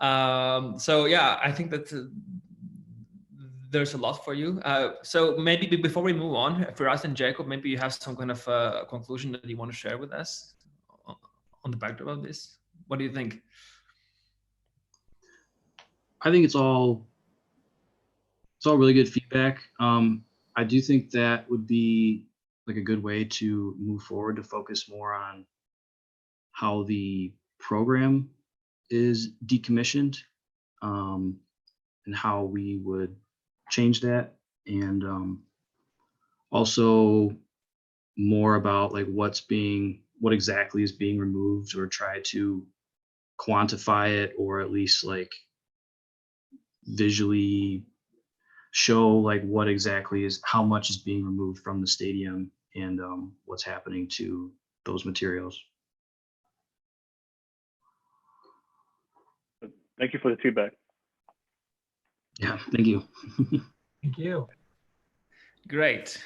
So yeah, I think that there's a lot for you. So maybe before we move on, for us and Jacob, maybe you have some kind of conclusion that you want to share with us on the backdrop of this. What do you think? I think it's all really good feedback. I do think that would be like a good way to move forward, to focus more on how the program is decommissioned, and how we would change that, and also more about like what exactly is being removed, or try to quantify it, or at least like visually show like what exactly is, how much is being removed from the stadium, and what's happening to those materials. Thank you for the feedback. Yeah, thank you. Thank you. Great.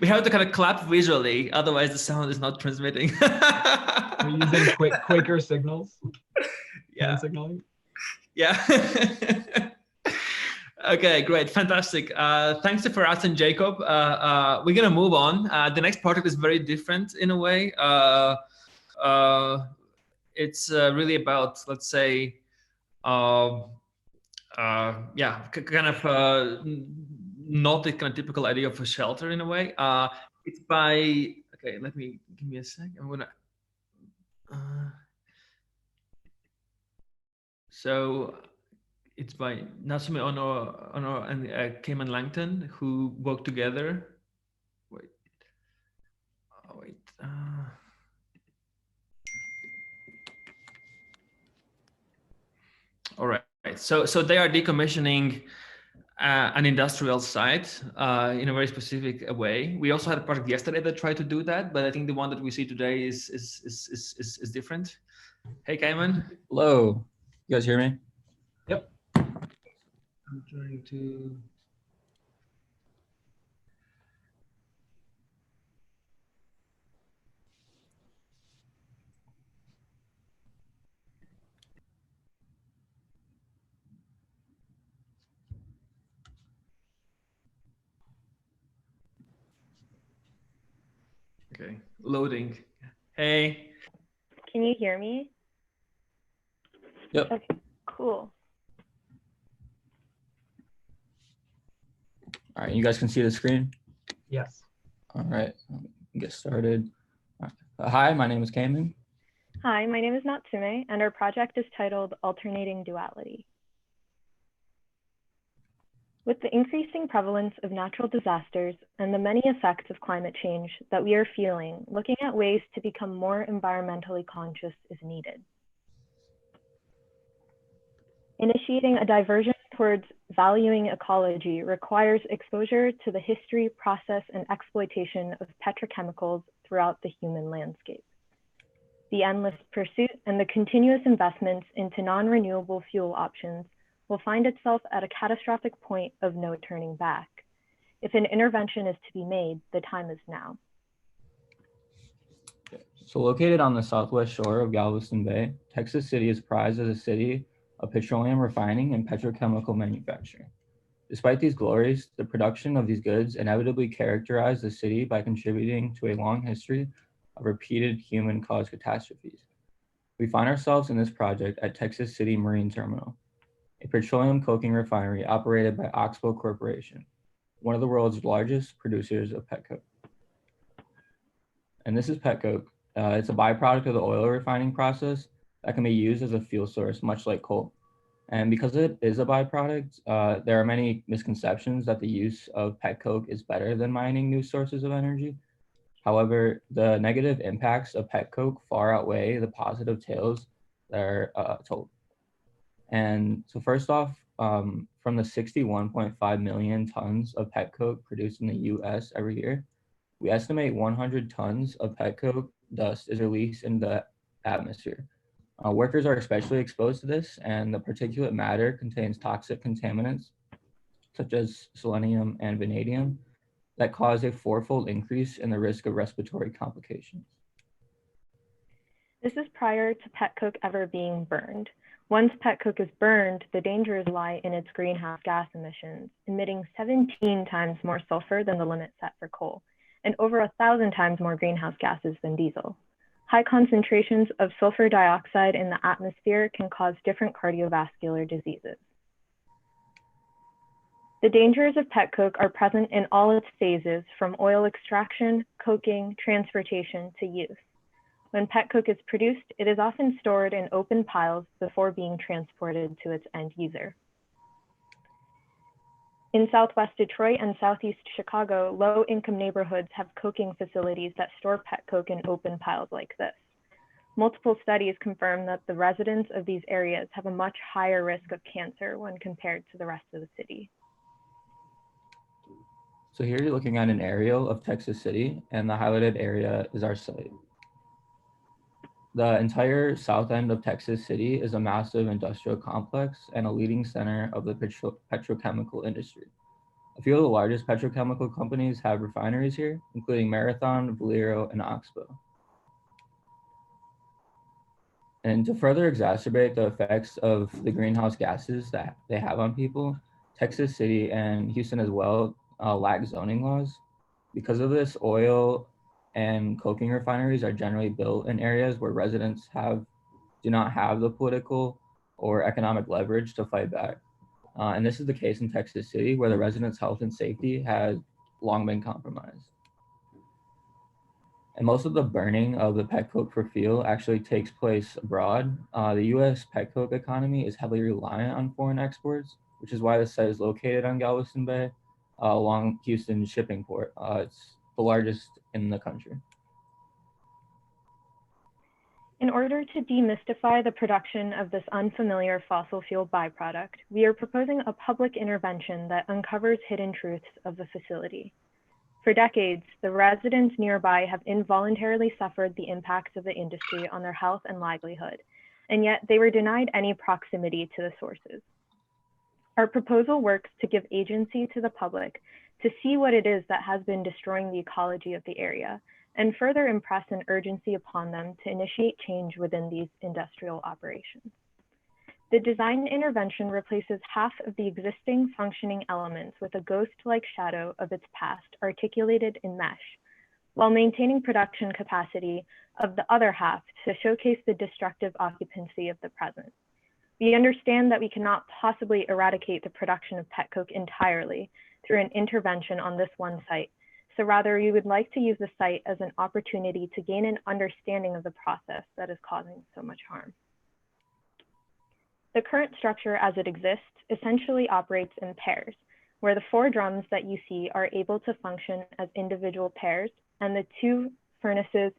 We have to kind of clap visually, otherwise the sound is not transmitting. We're using Quaker signals. Yeah. Hand signaling. Yeah. Okay, great, fantastic. Thanks to Faraz and Jacob. We're gonna move on. The next project is very different in a way. It's really about, let's say, yeah, kind of not the kind of typical idea of a shelter in a way. It's by, okay, give me a sec. I'm gonna, so it's by Natsume Ono and Cayman Langton, who work together. Wait, oh, wait. All right, so they are decommissioning an industrial site in a very specific way. We also had a project yesterday that tried to do that, but I think the one that we see today is different. Hey, Cayman. Hello, you guys hear me? Yep. I'm trying to. Okay, loading. Hey. Can you hear me? Yep. Okay, cool. All right, you guys can see the screen? Yes. All right, get started. Hi, my name is Cayman. Hi, my name is Natsume, and our project is titled Alternating Duality. With the increasing prevalence of natural disasters and the many effects of climate change that we are feeling, looking at ways to become more environmentally conscious is needed. Initiating a diversion towards valuing ecology requires exposure to the history, process, and exploitation of petrochemicals throughout the human landscape. The endless pursuit and the continuous investments into non-renewable fuel options will find itself at a catastrophic point of no turning back. If an intervention is to be made, the time is now. So located on the southwest shore of Galveston Bay, Texas City is prized as a city of petroleum refining and petrochemical manufacturing. Despite these glories, the production of these goods inevitably characterized the city by contributing to a long history of repeated human-caused catastrophes. We find ourselves in this project at Texas City Marine Terminal, a petroleum coking refinery operated by Oxbow Corporation, one of the world's largest producers of petcoke. And this is petcoke. It's a byproduct of the oil refining process that can be used as a fuel source, much like coal. And because it is a byproduct, there are many misconceptions that the use of petcoke is better than mining new sources of energy. However, the negative impacts of petcoke far outweigh the positive tales that are told. And so first off, from the 61.5 million tons of petcoke produced in the US every year, we estimate 100 tons of petcoke dust is released in the atmosphere. Workers are especially exposed to this, and the particulate matter contains toxic contaminants such as selenium and vanadium that cause a fourfold increase in the risk of respiratory complications. This is prior to petcoke ever being burned. Once petcoke is burned, the dangers lie in its greenhouse gas emissions, emitting 17 times more sulfur than the limit set for coal, and over 1,000 times more greenhouse gases than diesel. High concentrations of sulfur dioxide in the atmosphere can cause different cardiovascular diseases. The dangers of petcoke are present in all its phases, from oil extraction, coking, transportation to use. When petcoke is produced, it is often stored in open piles before being transported to its end user. In Southwest Detroit and Southeast Chicago, low-income neighborhoods have coking facilities that store petcoke in open piles like this. Multiple studies confirm that the residents of these areas have a much higher risk of cancer when compared to the rest of the city. So here you're looking at an aerial of Texas City, and the highlighted area is our site. The entire south end of Texas City is a massive industrial complex and a leading center of the petrochemical industry. A few of the largest petrochemical companies have refineries here, including Marathon, Valero, and Oxbow. And to further exacerbate the effects of the greenhouse gases that they have on people, Texas City and Houston as well lack zoning laws. Because of this, oil and coking refineries are generally built in areas where residents do not have the political or economic leverage to fight back. And this is the case in Texas City, where the residents' health and safety has long been compromised. And most of the burning of the petcoke for fuel actually takes place abroad. The US petcoke economy is heavily reliant on foreign exports, which is why the site is located on Galveston Bay along Houston shipping port. It's the largest in the country. In order to demystify the production of this unfamiliar fossil fuel byproduct, we are proposing a public intervention that uncovers hidden truths of the facility. For decades, the residents nearby have involuntarily suffered the impacts of the industry on their health and livelihood, and yet they were denied any proximity to the sources. Our proposal works to give agency to the public to see what it is that has been destroying the ecology of the area, and further impress an urgency upon them to initiate change within these industrial operations. The design intervention replaces half of the existing functioning elements with a ghost-like shadow of its past articulated in mesh, while maintaining production capacity of the other half to showcase the destructive occupancy of the present. We understand that we cannot possibly eradicate the production of petcoke entirely through an intervention on this one site, so rather we would like to use the site as an opportunity to gain an understanding of the process that is causing so much harm. The current structure as it exists essentially operates in pairs, where the 4 drums that you see are able to function as individual pairs, and the 2 furnaces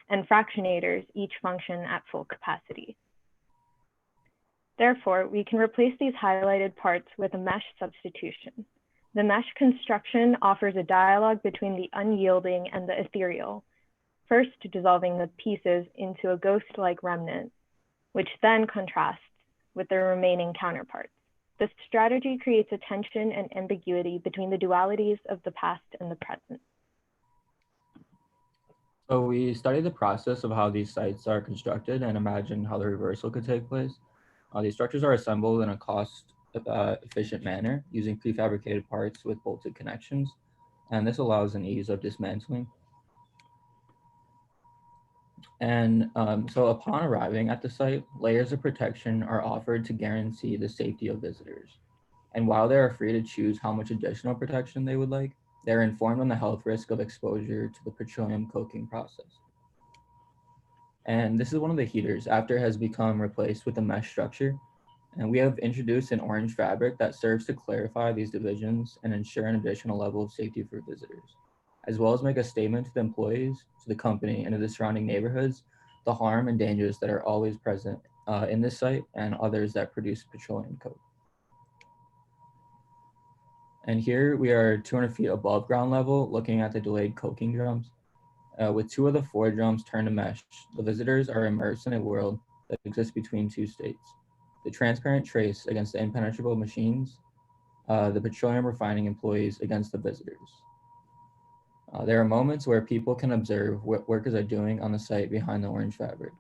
and fractionators each function at full capacity. Therefore, we can replace these highlighted parts with a mesh substitution. The mesh construction offers a dialogue between the unyielding and the ethereal, first dissolving the pieces into a ghost-like remnant, which then contrasts with their remaining counterparts. This strategy creates a tension and ambiguity between the dualities of the past and the present. So we studied the process of how these sites are constructed and imagined how the reversal could take place. These structures are assembled in a cost-efficient manner using prefabricated parts with bolted connections, and this allows an ease of dismantling. And so upon arriving at the site, layers of protection are offered to guarantee the safety of visitors. And while they are free to choose how much additional protection they would like, they're informed on the health risk of exposure to the petroleum coking process. And this is one of the heaters after it has become replaced with a mesh structure. And we have introduced an orange fabric that serves to clarify these divisions and ensure an additional level of safety for visitors, as well as make a statement to the employees, to the company, and to the surrounding neighborhoods, the harm and dangers that are always present in this site and others that produce petroleum coke. And here we are 200 feet above ground level, looking at the delayed coking drums. With 2 of the 4 drums turned to mesh, the visitors are immersed in a world that exists between 2 states. The transparent trace against the impenetrable machines, the petroleum refining employees against the visitors. There are moments where people can observe what workers are doing on the site behind the orange fabric.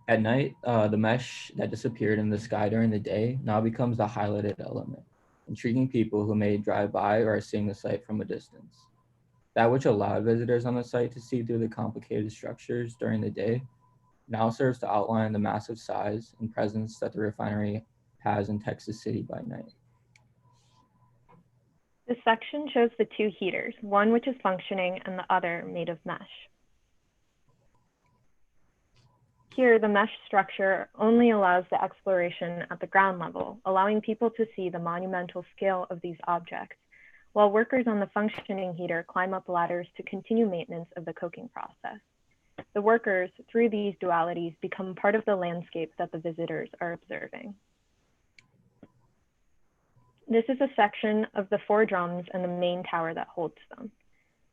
At night, the mesh that disappeared in the sky during the day now becomes the highlighted element, intriguing people who may drive by or are seeing the site from a distance. That which allowed visitors on the site to see through the complicated structures during the day now serves to outline the massive size and presence that the refinery has in Texas City by night. This section shows the 2 heaters, one which is functioning and the other made of mesh. Here, the mesh structure only allows the exploration at the ground level, allowing people to see the monumental scale of these objects, while workers on the functioning heater climb up ladders to continue maintenance of the coking process. The workers, through these dualities, become part of the landscape that the visitors are observing. This is a section of the 4 drums and the main tower that holds them.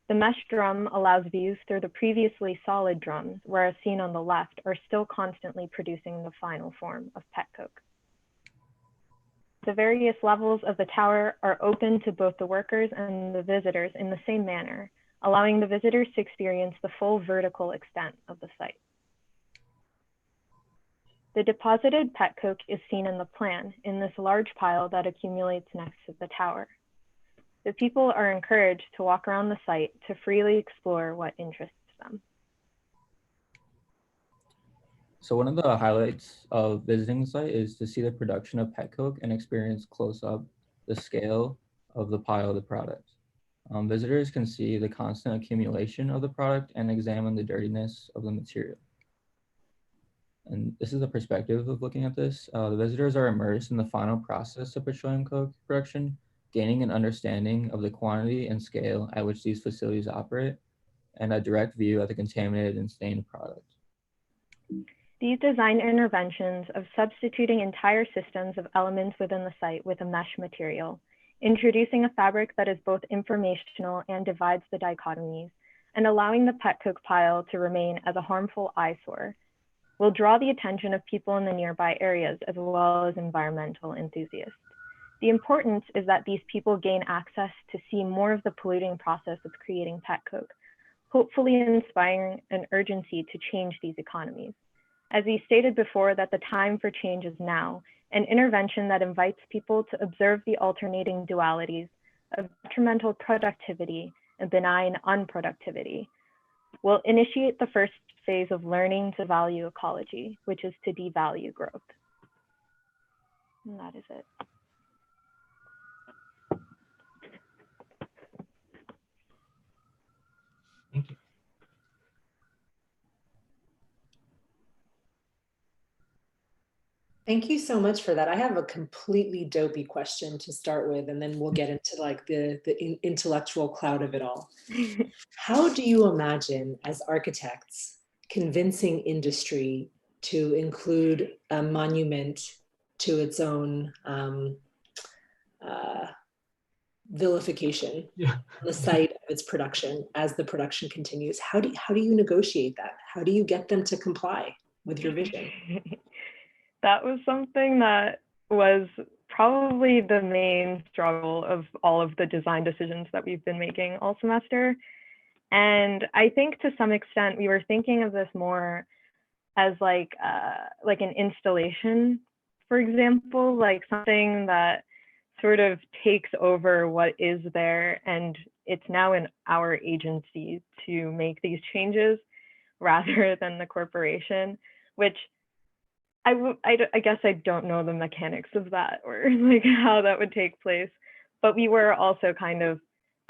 The mesh drum allows views through the previously solid drums, whereas seen on the left are still constantly producing the final form of petcoke. The various levels of the tower are open to both the workers and the visitors in the same manner, allowing the visitors to experience the full vertical extent of the site. The deposited petcoke is seen in the plan in this large pile that accumulates next to the tower. The people are encouraged to walk around the site to freely explore what interests them. So one of the highlights of visiting the site is to see the production of petcoke and experience close up the scale of the pile of the product. Visitors can see the constant accumulation of the product and examine the dirtiness of the material. And this is the perspective of looking at this. The visitors are immersed in the final process of petroleum coke production, gaining an understanding of the quantity and scale at which these facilities operate, and a direct view at the contaminated and stained product. These design interventions of substituting entire systems of elements within the site with a mesh material, introducing a fabric that is both informational and divides the dichotomies, and allowing the petcoke pile to remain as a harmful eyesore, will draw the attention of people in the nearby areas as well as environmental enthusiasts. The importance is that these people gain access to see more of the polluting process of creating petcoke, hopefully inspiring an urgency to change these economies. As we stated before, that the time for change is now, an intervention that invites people to observe the alternating dualities of detrimental productivity and benign unproductivity will initiate the first phase of learning to value ecology, which is to devalue growth. And that is it. Thank you. Thank you so much for that. I have a completely dopey question to start with, and then we'll get into like the intellectual cloud of it all. How do you imagine, as architects, convincing industry to include a monument to its own vilification on the site of its production as the production continues? How do you negotiate that? How do you get them to comply with your vision? That was something that was probably the main struggle of all of the design decisions that we've been making all semester. And I think to some extent, we were thinking of this more as like an installation, for example, like something that sort of takes over what is there, and it's now in our agency to make these changes rather than the corporation, which I guess I don't know the mechanics of that or like how that would take place, but we were also kind of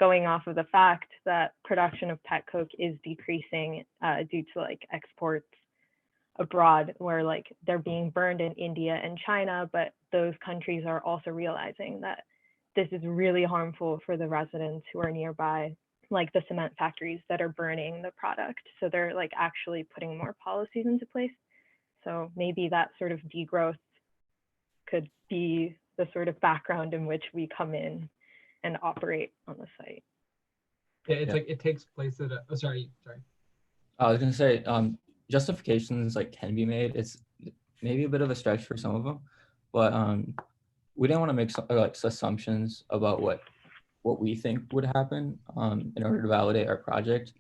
going off of the fact that production of pet coke is decreasing due to like exports abroad, where like they're being burned in India and China, but those countries are also realizing that this is really harmful for the residents who are nearby, like the cement factories that are burning the product. So they're like actually putting more policies into place. So maybe that sort of degrowth could be the sort of background in which we come in and operate on the site. Yeah, it's like it takes place at a, oh, sorry. I was gonna say, justifications like can be made. It's maybe a bit of a stretch for some of them, but we didn't want to make like assumptions about what we think would happen in order to validate our project.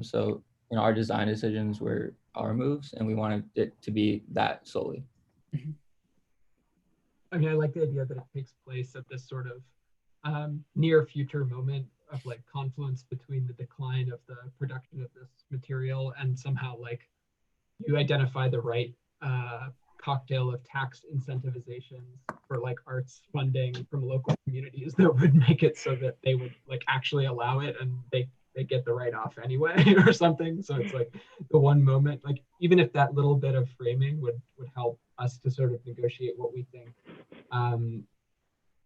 So our design decisions were our moves, and we wanted it to be that solely. I mean, I like the idea that it takes place at this sort of near future moment of like confluence between the decline of the production of this material and somehow like you identify the right cocktail of tax incentivizations for like arts funding from local communities that would make it so that they would like actually allow it and they get the write-off anyway or something. So it's like the one moment, like even if that little bit of framing would help us to sort of negotiate what we think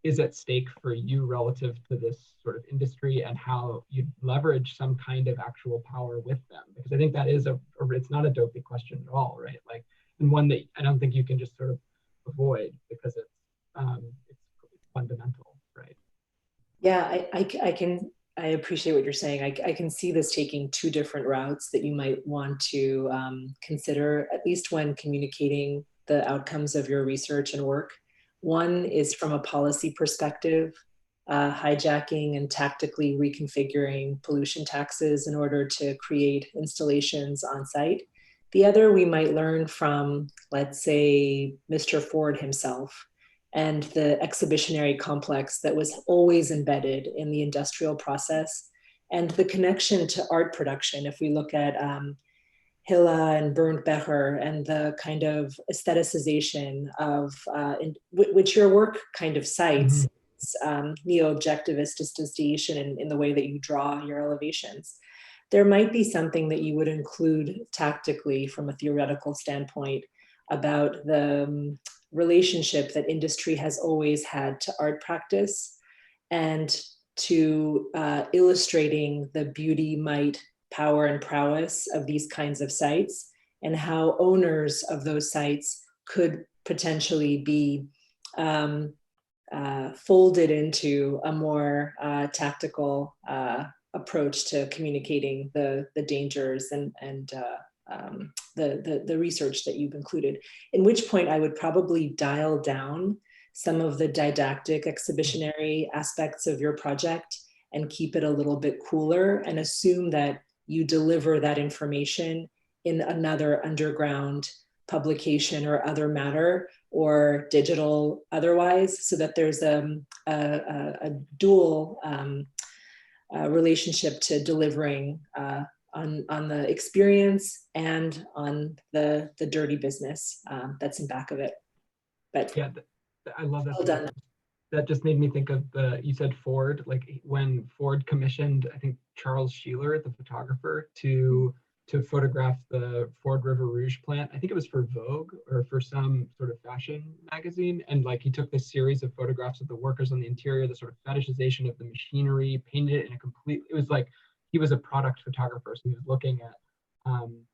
is at stake for you relative to this sort of industry and how you leverage some kind of actual power with them. Because I think that is it's not a dopey question at all, right? Like, and one that I don't think you can just sort of avoid because it's fundamental, right? Yeah, I appreciate what you're saying. I can see this taking two different routes that you might want to consider, at least when communicating the outcomes of your research and work. One is from a policy perspective, hijacking and tactically reconfiguring pollution taxes in order to create installations on site. The other we might learn from, let's say, Mr. Ford himself and the exhibitionary complex that was always embedded in the industrial process and the connection to art production. If we look at Hilla and Bernd Becher and the kind of aestheticization of which your work kind of cites, neo-objectivist dissociation in the way that you draw your elevations. There might be something that you would include tactically from a theoretical standpoint about the relationship that industry has always had to art practice and to illustrating the beauty, might, power, and prowess of these kinds of sites and how owners of those sites could potentially be folded into a more tactical approach to communicating the dangers and the research that you've included. In which point I would probably dial down some of the didactic exhibitionary aspects of your project and keep it a little bit cooler and assume that you deliver that information in another underground publication or other matter or digital otherwise, so that there's a dual relationship to delivering on the experience and on the dirty business that's in back of it. But yeah, I love that. Well done. That just made me think of you said Ford, like when Ford commissioned, I think Charles Sheeler, the photographer, to to photograph the Ford River Rouge plant. I think it was for Vogue or for some sort of fashion magazine. And like he took this series of photographs of the workers on the interior, the sort of fetishization of the machinery, painted it in a complete, it was like he was a product photographer. So he was looking at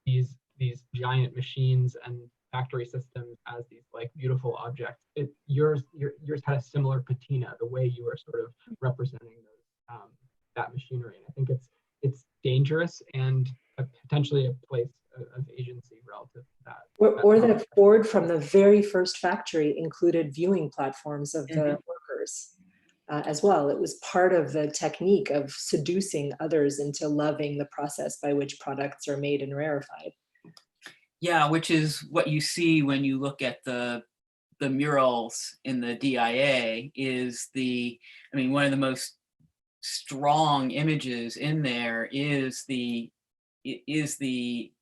these giant machines and factory systems as these like beautiful objects. Yours had a similar patina, the way you were sort of representing those, that machinery. And I think it's dangerous and potentially a place of agency relative to that. Or that Ford from the very first factory included viewing platforms of the workers as well. It was part of the technique of seducing others into loving the process by which products are made and rarefied. Yeah, which is what you see when you look at the murals in the DIA is one of the most strong images in there is the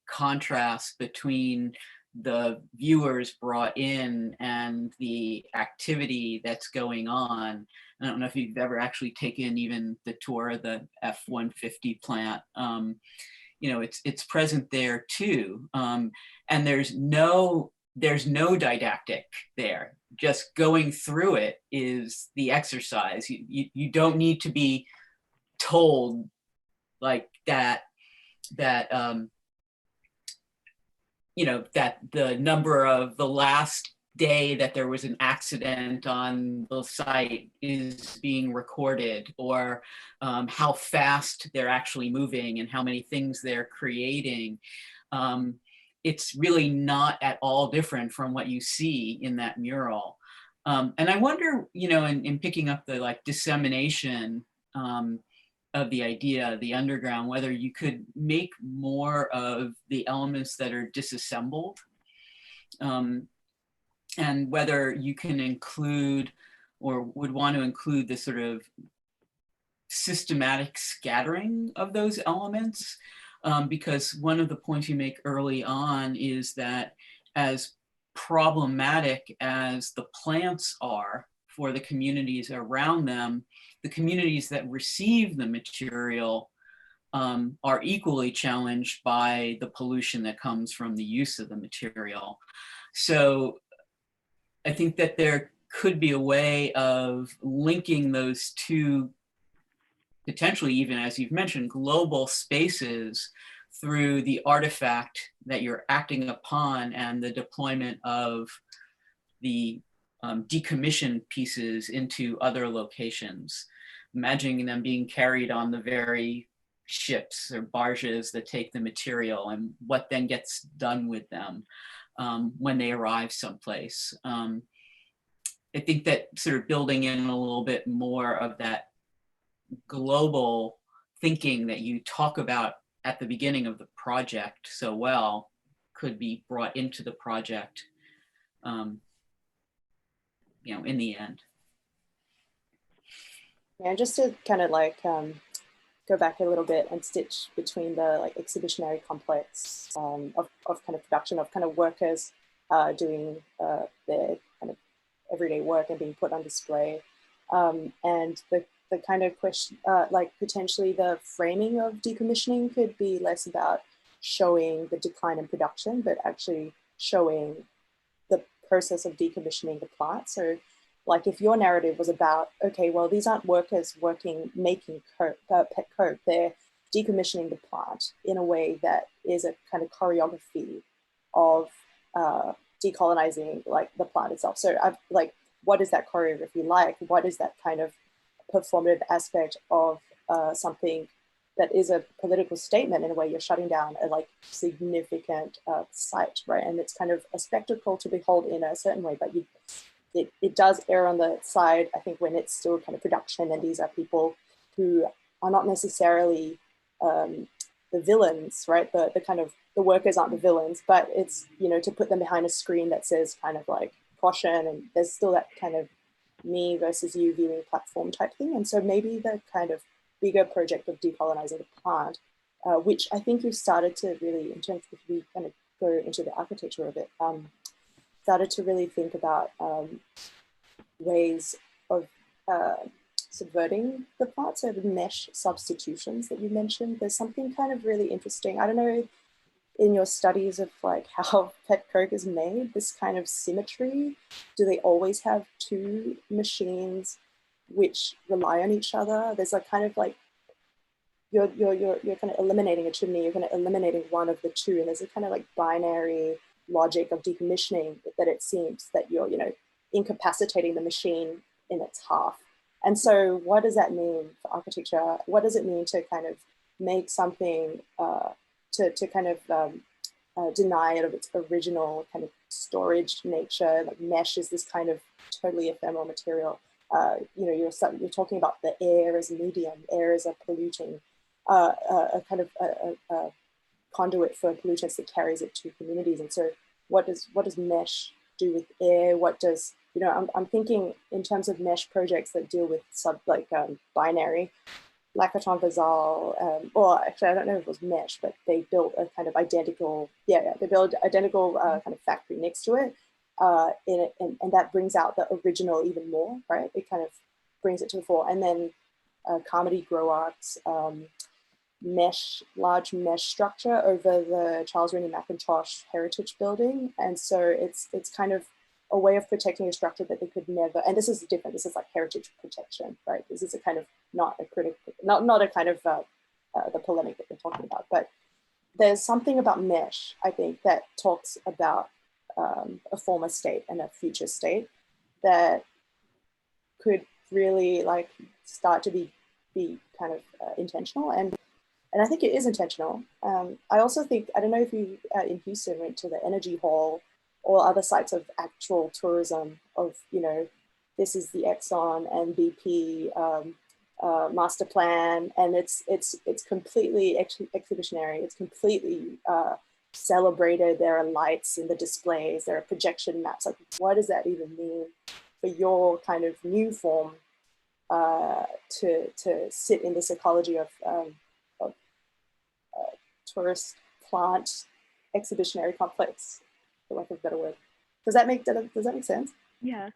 contrast between the viewers brought in and the activity that's going on. I don't know if you've ever actually taken even the tour of the F-150 plant. It's present there too. And there's no didactic there. Just going through it is the exercise. You don't need to be told like that the number of the last day that there was an accident on the site is being recorded, or how fast they're actually moving and how many things they're creating. It's really not at all different from what you see in that mural. And I wonder, in picking up the like dissemination of the idea, the underground, whether you could make more of the elements that are disassembled, and whether you can include or would want to include the sort of systematic scattering of those elements. Because one of the points you make early on is that as problematic as the plants are for the communities around them, the communities that receive the material are equally challenged by the pollution that comes from the use of the material. So I think that there could be a way of linking those two, potentially even, as you've mentioned, global spaces through the artifact that you're acting upon and the deployment of the decommissioned pieces into other locations, imagining them being carried on the very ships or barges that take the material and what then gets done with them when they arrive someplace. I think that sort of building in a little bit more of that global thinking that you talk about at the beginning of the project so well could be brought into the project, in the end. Yeah, just to kind of like go back a little bit and stitch between the like exhibitionary complex of kind of production of kind of workers doing their kind of everyday work and being put on display, and the kind of question, like potentially the framing of decommissioning could be less about showing the decline in production, but actually showing the process of decommissioning the plant. So like if your narrative was about, okay, well, these aren't workers making pet coke, they're decommissioning the plant in a way that is a kind of choreography of decolonizing like the plant itself. So I've like, what is that choreography like? What is that kind of performative aspect of something that is a political statement in a way? You're shutting down a like significant site, right? And it's kind of a spectacle to behold in a certain way, but it does err on the side, I think, when it's still kind of production and these are people who are not necessarily the villains, right? The kind of, the workers aren't the villains, but it's, to put them behind a screen that says kind of like caution, and there's still that kind of me versus you viewing platform type thing. And so maybe the kind of bigger project of decolonizing the plant, which I think you've started to really, in terms of, if we kind of go into the architecture of it, started to really think about ways of subverting the plant. So the mesh substitutions that you mentioned, there's something kind of really interesting. I don't know in your studies of like how pet coke is made, this kind of symmetry? Do they always have two machines which rely on each other? There's like kind of like, you're kind of eliminating a chimney, you're kind of eliminating one of the two, and there's a kind of like binary logic of decommissioning that it seems that you're, you know, incapacitating the machine in its half. And so what does that mean for architecture? What does it mean to kind of make something, to kind of deny it of its original kind of storage nature? Like mesh is this kind of totally ephemeral material. You know, you're talking about the air as a medium, air as a polluting, a kind of a conduit for pollutants that carries it to communities. And so what does mesh do with air? What does, you know, I'm thinking in terms of mesh projects that deal with binary, Lacaton Basal, or actually I don't know if it was mesh, but they built a kind of identical, they built identical kind of factory next to it. And that brings out the original even more, right? It kind of brings it to the fore. And then Carmody Grow Arts, large mesh structure over the Charles Rennie Mackintosh Heritage Building. And so it's kind of a way of protecting a structure that they could never, and this is different, this is like heritage protection, right? This is a kind of not a critical, not a kind of the polemic that we're talking about, but there's something about mesh, I think, that talks about a former state and a future state that could really like start to be kind of intentional. And I think it is intentional. I also think, I don't know if you in Houston went to the Energy Hall or other sites of actual tourism of, you know, this is the Exxon and BP master plan, and it's completely exhibitionary. It's completely celebrated. There are lights in the displays. There are projection maps. Like, what does that even mean for your kind of new form to sit in this ecology of tourist plant exhibitionary complex, for lack of a better word? Does that make sense? Yeah.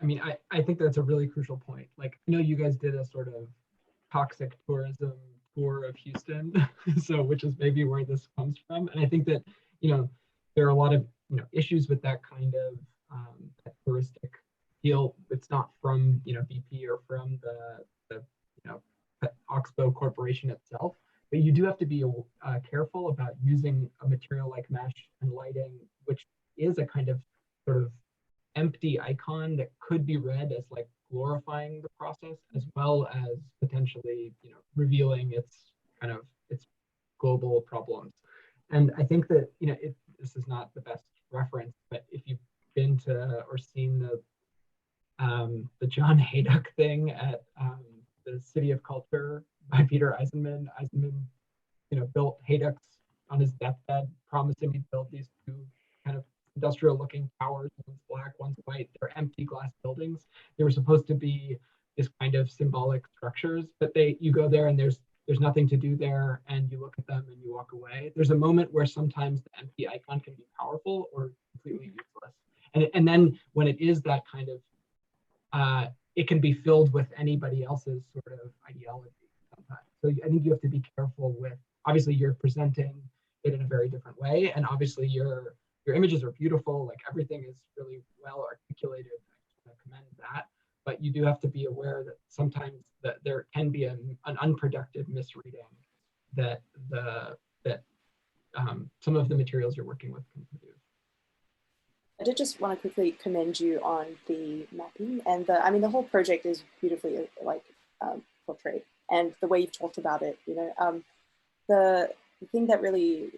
I mean, I think that's a really crucial point. Like, I know you guys did a sort of toxic tourism tour of Houston, so which is maybe where this comes from. And I think that, you know, there are a lot of, you know, issues with that kind of that touristic feel. It's not from, you know, BP or from the you know, Oxbow Corporation itself, but you do have to be careful about using a material like mesh and lighting, which is a kind of sort of empty icon that could be read as like glorifying the process, as well as potentially, you know, revealing its kind of its global problems. And I think that, you know, this is not the best reference, but if you've been to or seen the John Haydock thing at the City of Culture by Peter Eisenman, you know, built Haydock's on his deathbed, promising he'd build these two kind of industrial looking towers. One's black, one's white. They're empty glass buildings. They were supposed to be this kind of symbolic structures, but you go there and there's nothing to do there, and you look at them and you walk away. There's a moment where sometimes the empty icon can be powerful or completely useless. And then when it is that kind of, it can be filled with anybody else's sort of ideology sometimes. So I think you have to be careful with, obviously you're presenting it in a very different way, and obviously your images are beautiful, like everything is really well articulated. I just want to commend that. But you do have to be aware that sometimes that there can be an unproductive misreading that some of the materials you're working with can produce. I did just want to quickly commend you on the mapping, and the whole project is beautifully like portrayed, and the way you've talked about it. You know, the thing that really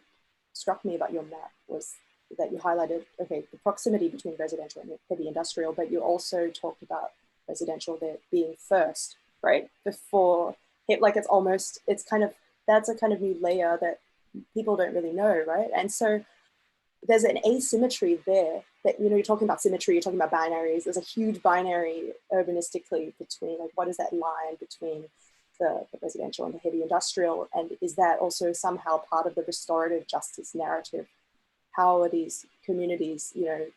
struck me about your map was that you highlighted, okay, the proximity between residential and heavy industrial, but you also talked about residential there being first, right? Before it, like it's kind of, that's a kind of new layer that people don't really know, right? And so there's an asymmetry there that, you know, you're talking about symmetry, you're talking about binaries. There's a huge binary urbanistically between, like, what is that line between the residential and the heavy industrial? And is that also somehow part of the restorative justice narrative? How are these communities, you know,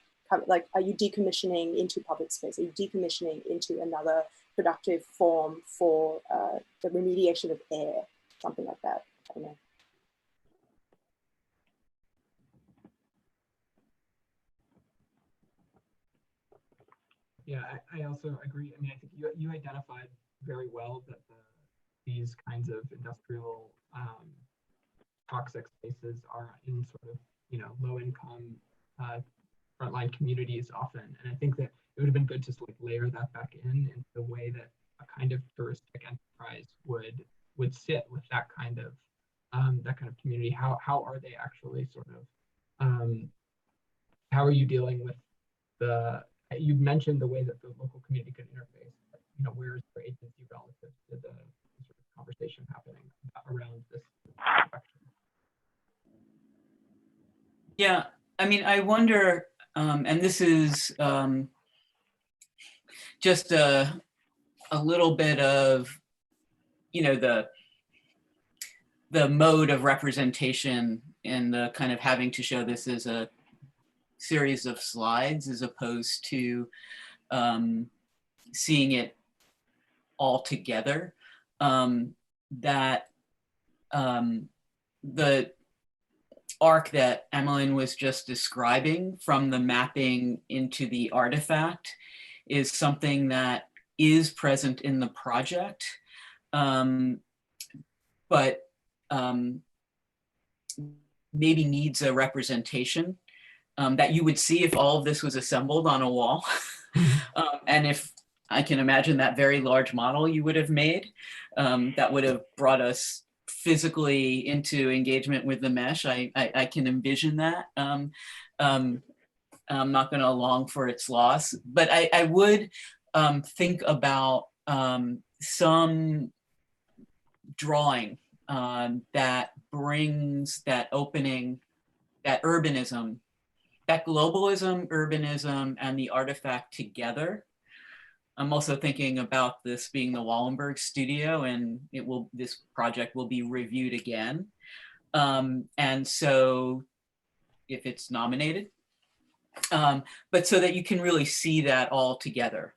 like, are you decommissioning into public space? Are you decommissioning into another productive form for the remediation of air? Something like that. I don't know. Yeah, I also agree. I mean, I think you identified very well that these kinds of industrial toxic spaces are in sort of, low income frontline communities often. And I think that it would have been good to like layer that back in the way that a kind of touristic enterprise would sit with that kind of community. How are they actually sort of how are you dealing with you mentioned the way that the local community could interface, but, where is their agency relative to the sort of conversation happening around this question? Yeah, I mean, I wonder, and this is just a little bit of, the mode of representation and the kind of having to show this as a series of slides as opposed to seeing it all together. That the arc that Emmeline was just describing from the mapping into the artifact is something that is present in the project, but maybe needs a representation that you would see if all of this was assembled on a wall. And if I can imagine that very large model you would have made, that would have brought us physically into engagement with the mesh. I can envision that. I'm not going to long for its loss, but I would think about some drawing that brings that opening, that urbanism, that globalism, urbanism, and the artifact together. I'm also thinking about this being the Wallenberg studio, and this project will be reviewed again. And so if it's nominated, but so that you can really see that all together.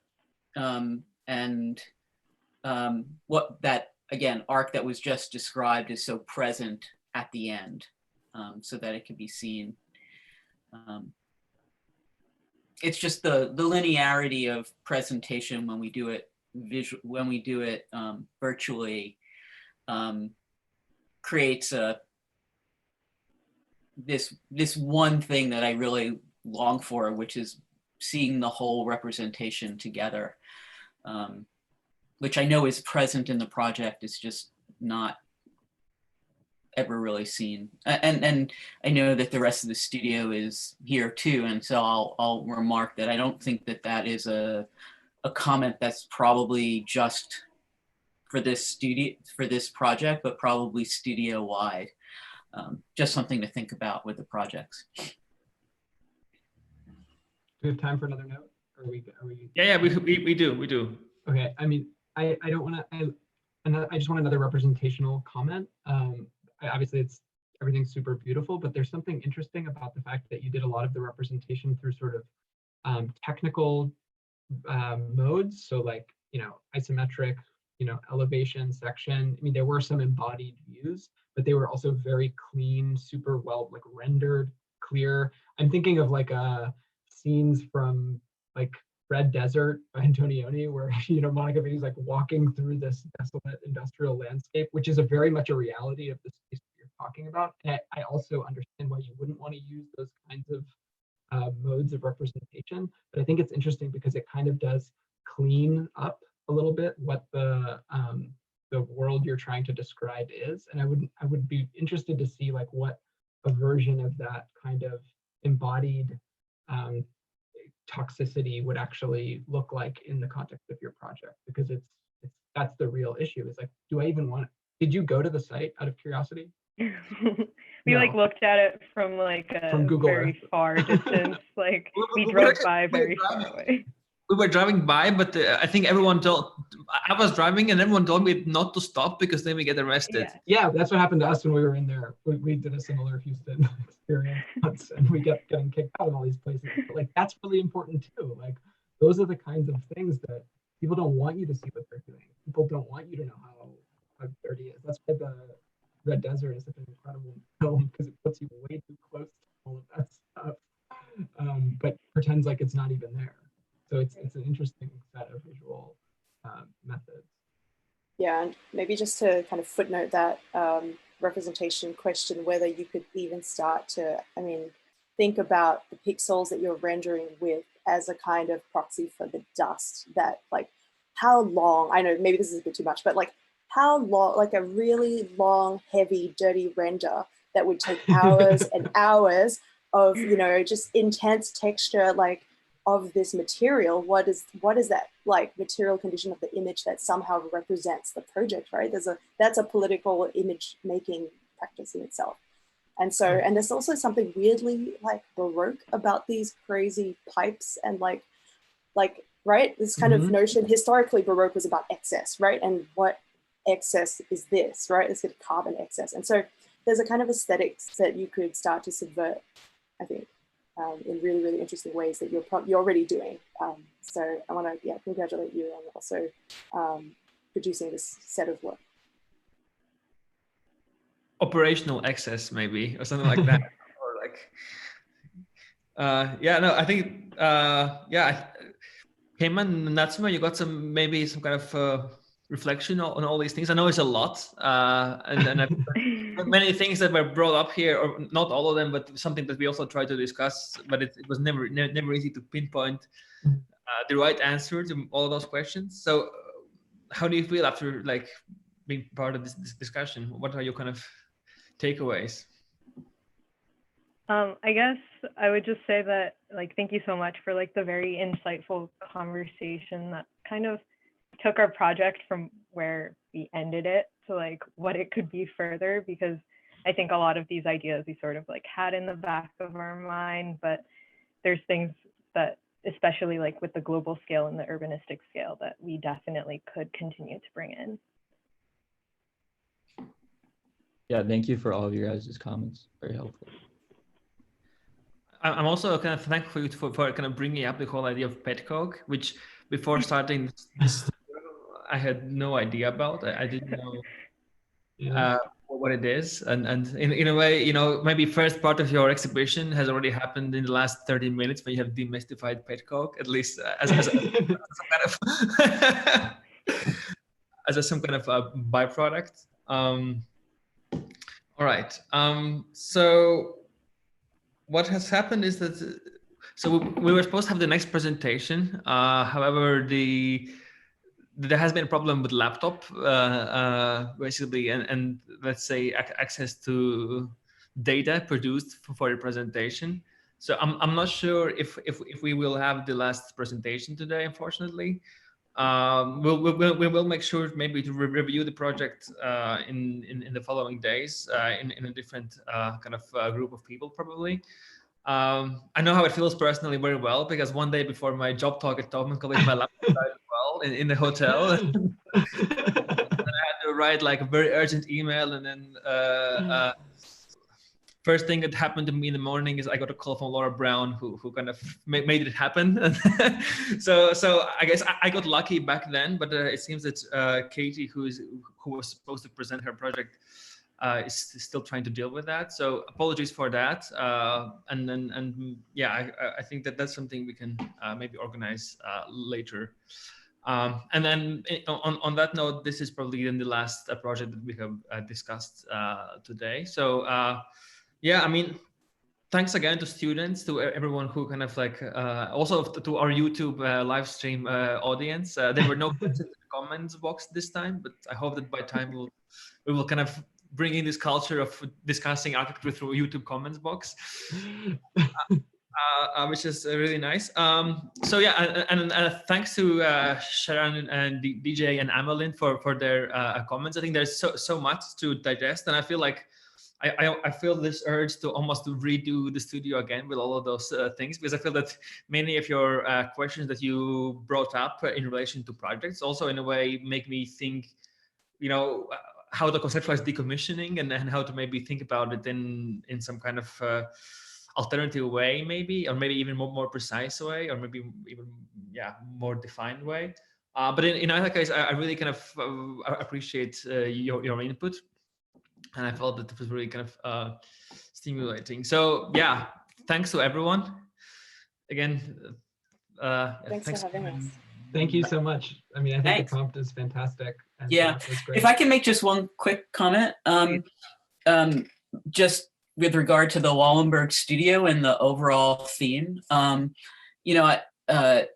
And what that, again, arc that was just described is so present at the end, so that it can be seen. It's just the linearity of presentation when we do it virtually creates this one thing that I really long for, which is seeing the whole representation together, which I know is present in the project. It's just not ever really seen. And I know that the rest of the studio is here too. And so I'll remark that I don't think that that is a comment that's probably just for this studio, for this project, but probably studio wide. Just something to think about with the projects. Do we have time for another note? Or are we Yeah, we do. Okay, I mean, I don't want to, I just want another representational comment. Obviously everything's super beautiful, but there's something interesting about the fact that you did a lot of the representation through sort of technical modes. So like, isometric, elevation, section. I mean, there were some embodied views, but they were also very clean, super well like rendered, clear. I'm thinking of like scenes from like Red Desert by Antonioni, where Monica Vitti's like walking through this desolate industrial landscape, which is a very much a reality of the space that you're talking about. And I also understand why you wouldn't want to use those kinds of modes of representation, but I think it's interesting because it kind of does clean up a little bit what the world you're trying to describe is. And I would be interested to see like what a version of that kind of embodied toxicity would actually look like in the context of your project, because that's the real issue. Is like, do I even want? Did you go to the site out of curiosity? We No. like looked at it from like a From Google very Earth. far distance. Like we drove by very far away. We were driving by, but I think I was driving and everyone told me not to stop because then we get arrested. Yeah, that's what happened to us when we were in there. We did a similar Houston experience once, and we kept getting kicked out in all these places. But like, that's really important too. Like, those are the kinds of things that people don't want you to see what they're doing. People don't want you to know how dirty it is. That's why the Red Desert is such an incredible film, because it puts you way too close to all of that stuff, but pretends like it's not even there. So it's an interesting set of visual methods. Yeah, and maybe just to kind of footnote that representation question, whether you could even start to, I mean, think about the pixels that you're rendering with as a kind of proxy for the dust that, like, how long, I know maybe this is a bit too much, but like how long, like a really long, heavy, dirty render that would take hours and hours of, you know, just intense texture, like, of this material. What is that, like, material condition of the image that somehow represents the project, right? That's a political image making practice in itself. And so, and there's also something weirdly like Baroque about these crazy pipes and like, right? This kind of notion, historically Baroque was about excess, right? And what excess is this, right? This sort of carbon excess. And so there's a kind of aesthetics that you could start to subvert, I think, in really, really interesting ways that you're already doing. So I want to, congratulate you on also producing this set of work. Operational excess, maybe, or something like that, or like, yeah, no, I think, yeah, Heyman, Natsuma, you got maybe some kind of reflection on all these things. I know it's a lot, and many things that were brought up here, or not all of them, but something that we also tried to discuss, but it was never easy to pinpoint the right answer to all of those questions. So how do you feel after like being part of this discussion? What are your kind of takeaways? I guess I would just say that, like, thank you so much for like the very insightful conversation that kind of took our project from where we ended it to like what it could be further, because I think a lot of these ideas we sort of like had in the back of our mind, but there's things that, especially like with the global scale and the urbanistic scale, that we definitely could continue to bring in. Yeah, thank you for all of your guys' comments. Very helpful. I'm also kind of thankful for kind of bringing up the whole idea of petcoke, which before starting this, I had no idea about. I didn't know what it is, and in a way, you know, maybe first part of your exhibition has already happened in the last 30 minutes when you have demystified petcoke, at least as some kind of as some kind of byproduct. All right. So what has happened is that, so we were supposed to have the next presentation. However, there has been a problem with laptop, basically, and let's say access to data produced for the presentation. So I'm not sure if we will have the last presentation today, unfortunately. We will make sure maybe to review the project in the following days in a different kind of group of people, probably. I know how it feels personally very well, because one day before my job talk at Tobin College, my laptop died as well in the hotel. And I had to write like a very urgent email, and then first thing that happened to me in the morning is I got a call from Laura Brown, who kind of made it happen. so I guess I got lucky back then, but it seems that Katie, who was supposed to present her project, is still trying to deal with that. So apologies for that. And yeah, I think that's something we can maybe organize later. And then on that note, this is probably then the last project that we have discussed today. So yeah, I mean, thanks again to students, to everyone who kind of like, also to our YouTube live stream audience. There were no questions in the comments box this time, but I hope that by time we will kind of bring in this culture of discussing architecture through YouTube comments box, which is really nice. So yeah, and thanks to Sharon and DJ and Amelin for their comments. I think there's so much to digest, and I feel like I feel this urge to almost redo the studio again with all of those things, because I feel that many of your questions that you brought up in relation to projects also in a way make me think, you know, how to conceptualize decommissioning and how to maybe think about it in some kind of alternative way, maybe, or maybe even more precise way, or maybe even more defined way. But in either case, I really kind of appreciate your input. And I felt that it was really kind of stimulating. So yeah, thanks to everyone. Again, Thanks for having us. Thank you so much. I mean, I think Thanks. the prompt is fantastic. And Yeah. it was great. If I can make just one quick comment, just with regard to the Wallenberg studio and the overall theme, you know, I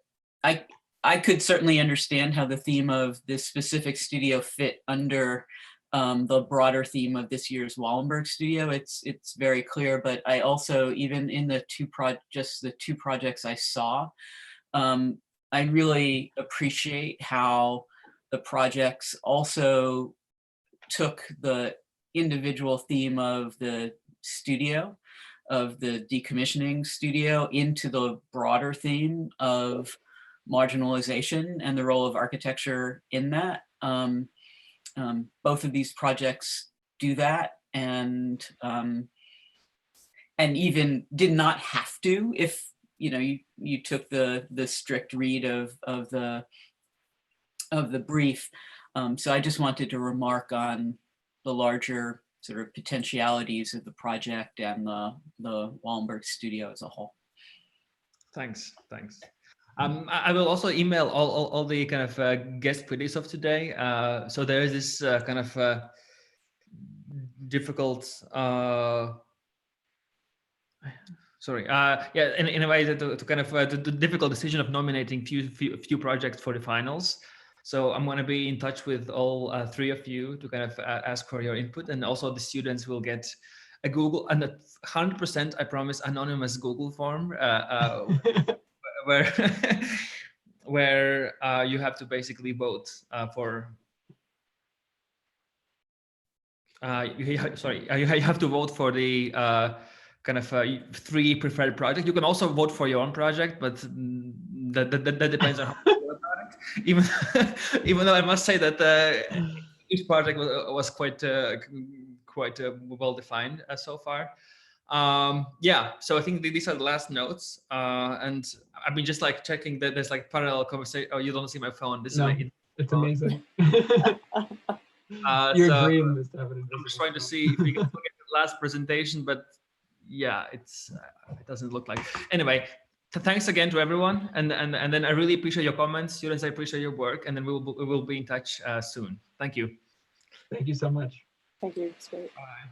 could certainly understand how the theme of this specific studio fit under the broader theme of this year's Wallenberg studio. It's very clear, but I also, even in the two projects I saw, I really appreciate how the projects also took the individual theme of the studio, of the decommissioning studio, into the broader theme of marginalization and the role of architecture in that. Both of these projects do that, and even did not have to if you took the strict read of the brief. So I just wanted to remark on the larger sort of potentialities of the project and the Wallenberg studio as a whole. Thanks. I will also email all the kind of guest critics of today. So there is this kind of difficult, in a way to kind of the difficult decision of nominating few projects for the finals. So I'm going to be in touch with all three of you to kind of ask for your input, and also the students will get a Google, and 100%, I promise, anonymous Google form where you have to basically vote for. You have to vote for the kind of three preferred projects. You can also vote for your own project, but that depends on how you do the product. Even though I must say that each project was quite well defined so far. So I think these are the last notes, and I've been just like checking that there's like parallel conversation. Oh, you don't see my phone. This No, is it's amazing. so Your dream is to have an I'm just trying to see if we can look at the last presentation, but yeah, it doesn't look like. Anyway, thanks again to everyone, and then I really appreciate your comments, students. I appreciate your work, and then we will be in touch soon. Thank you. Thank you so much. Thank you. It's great. Bye.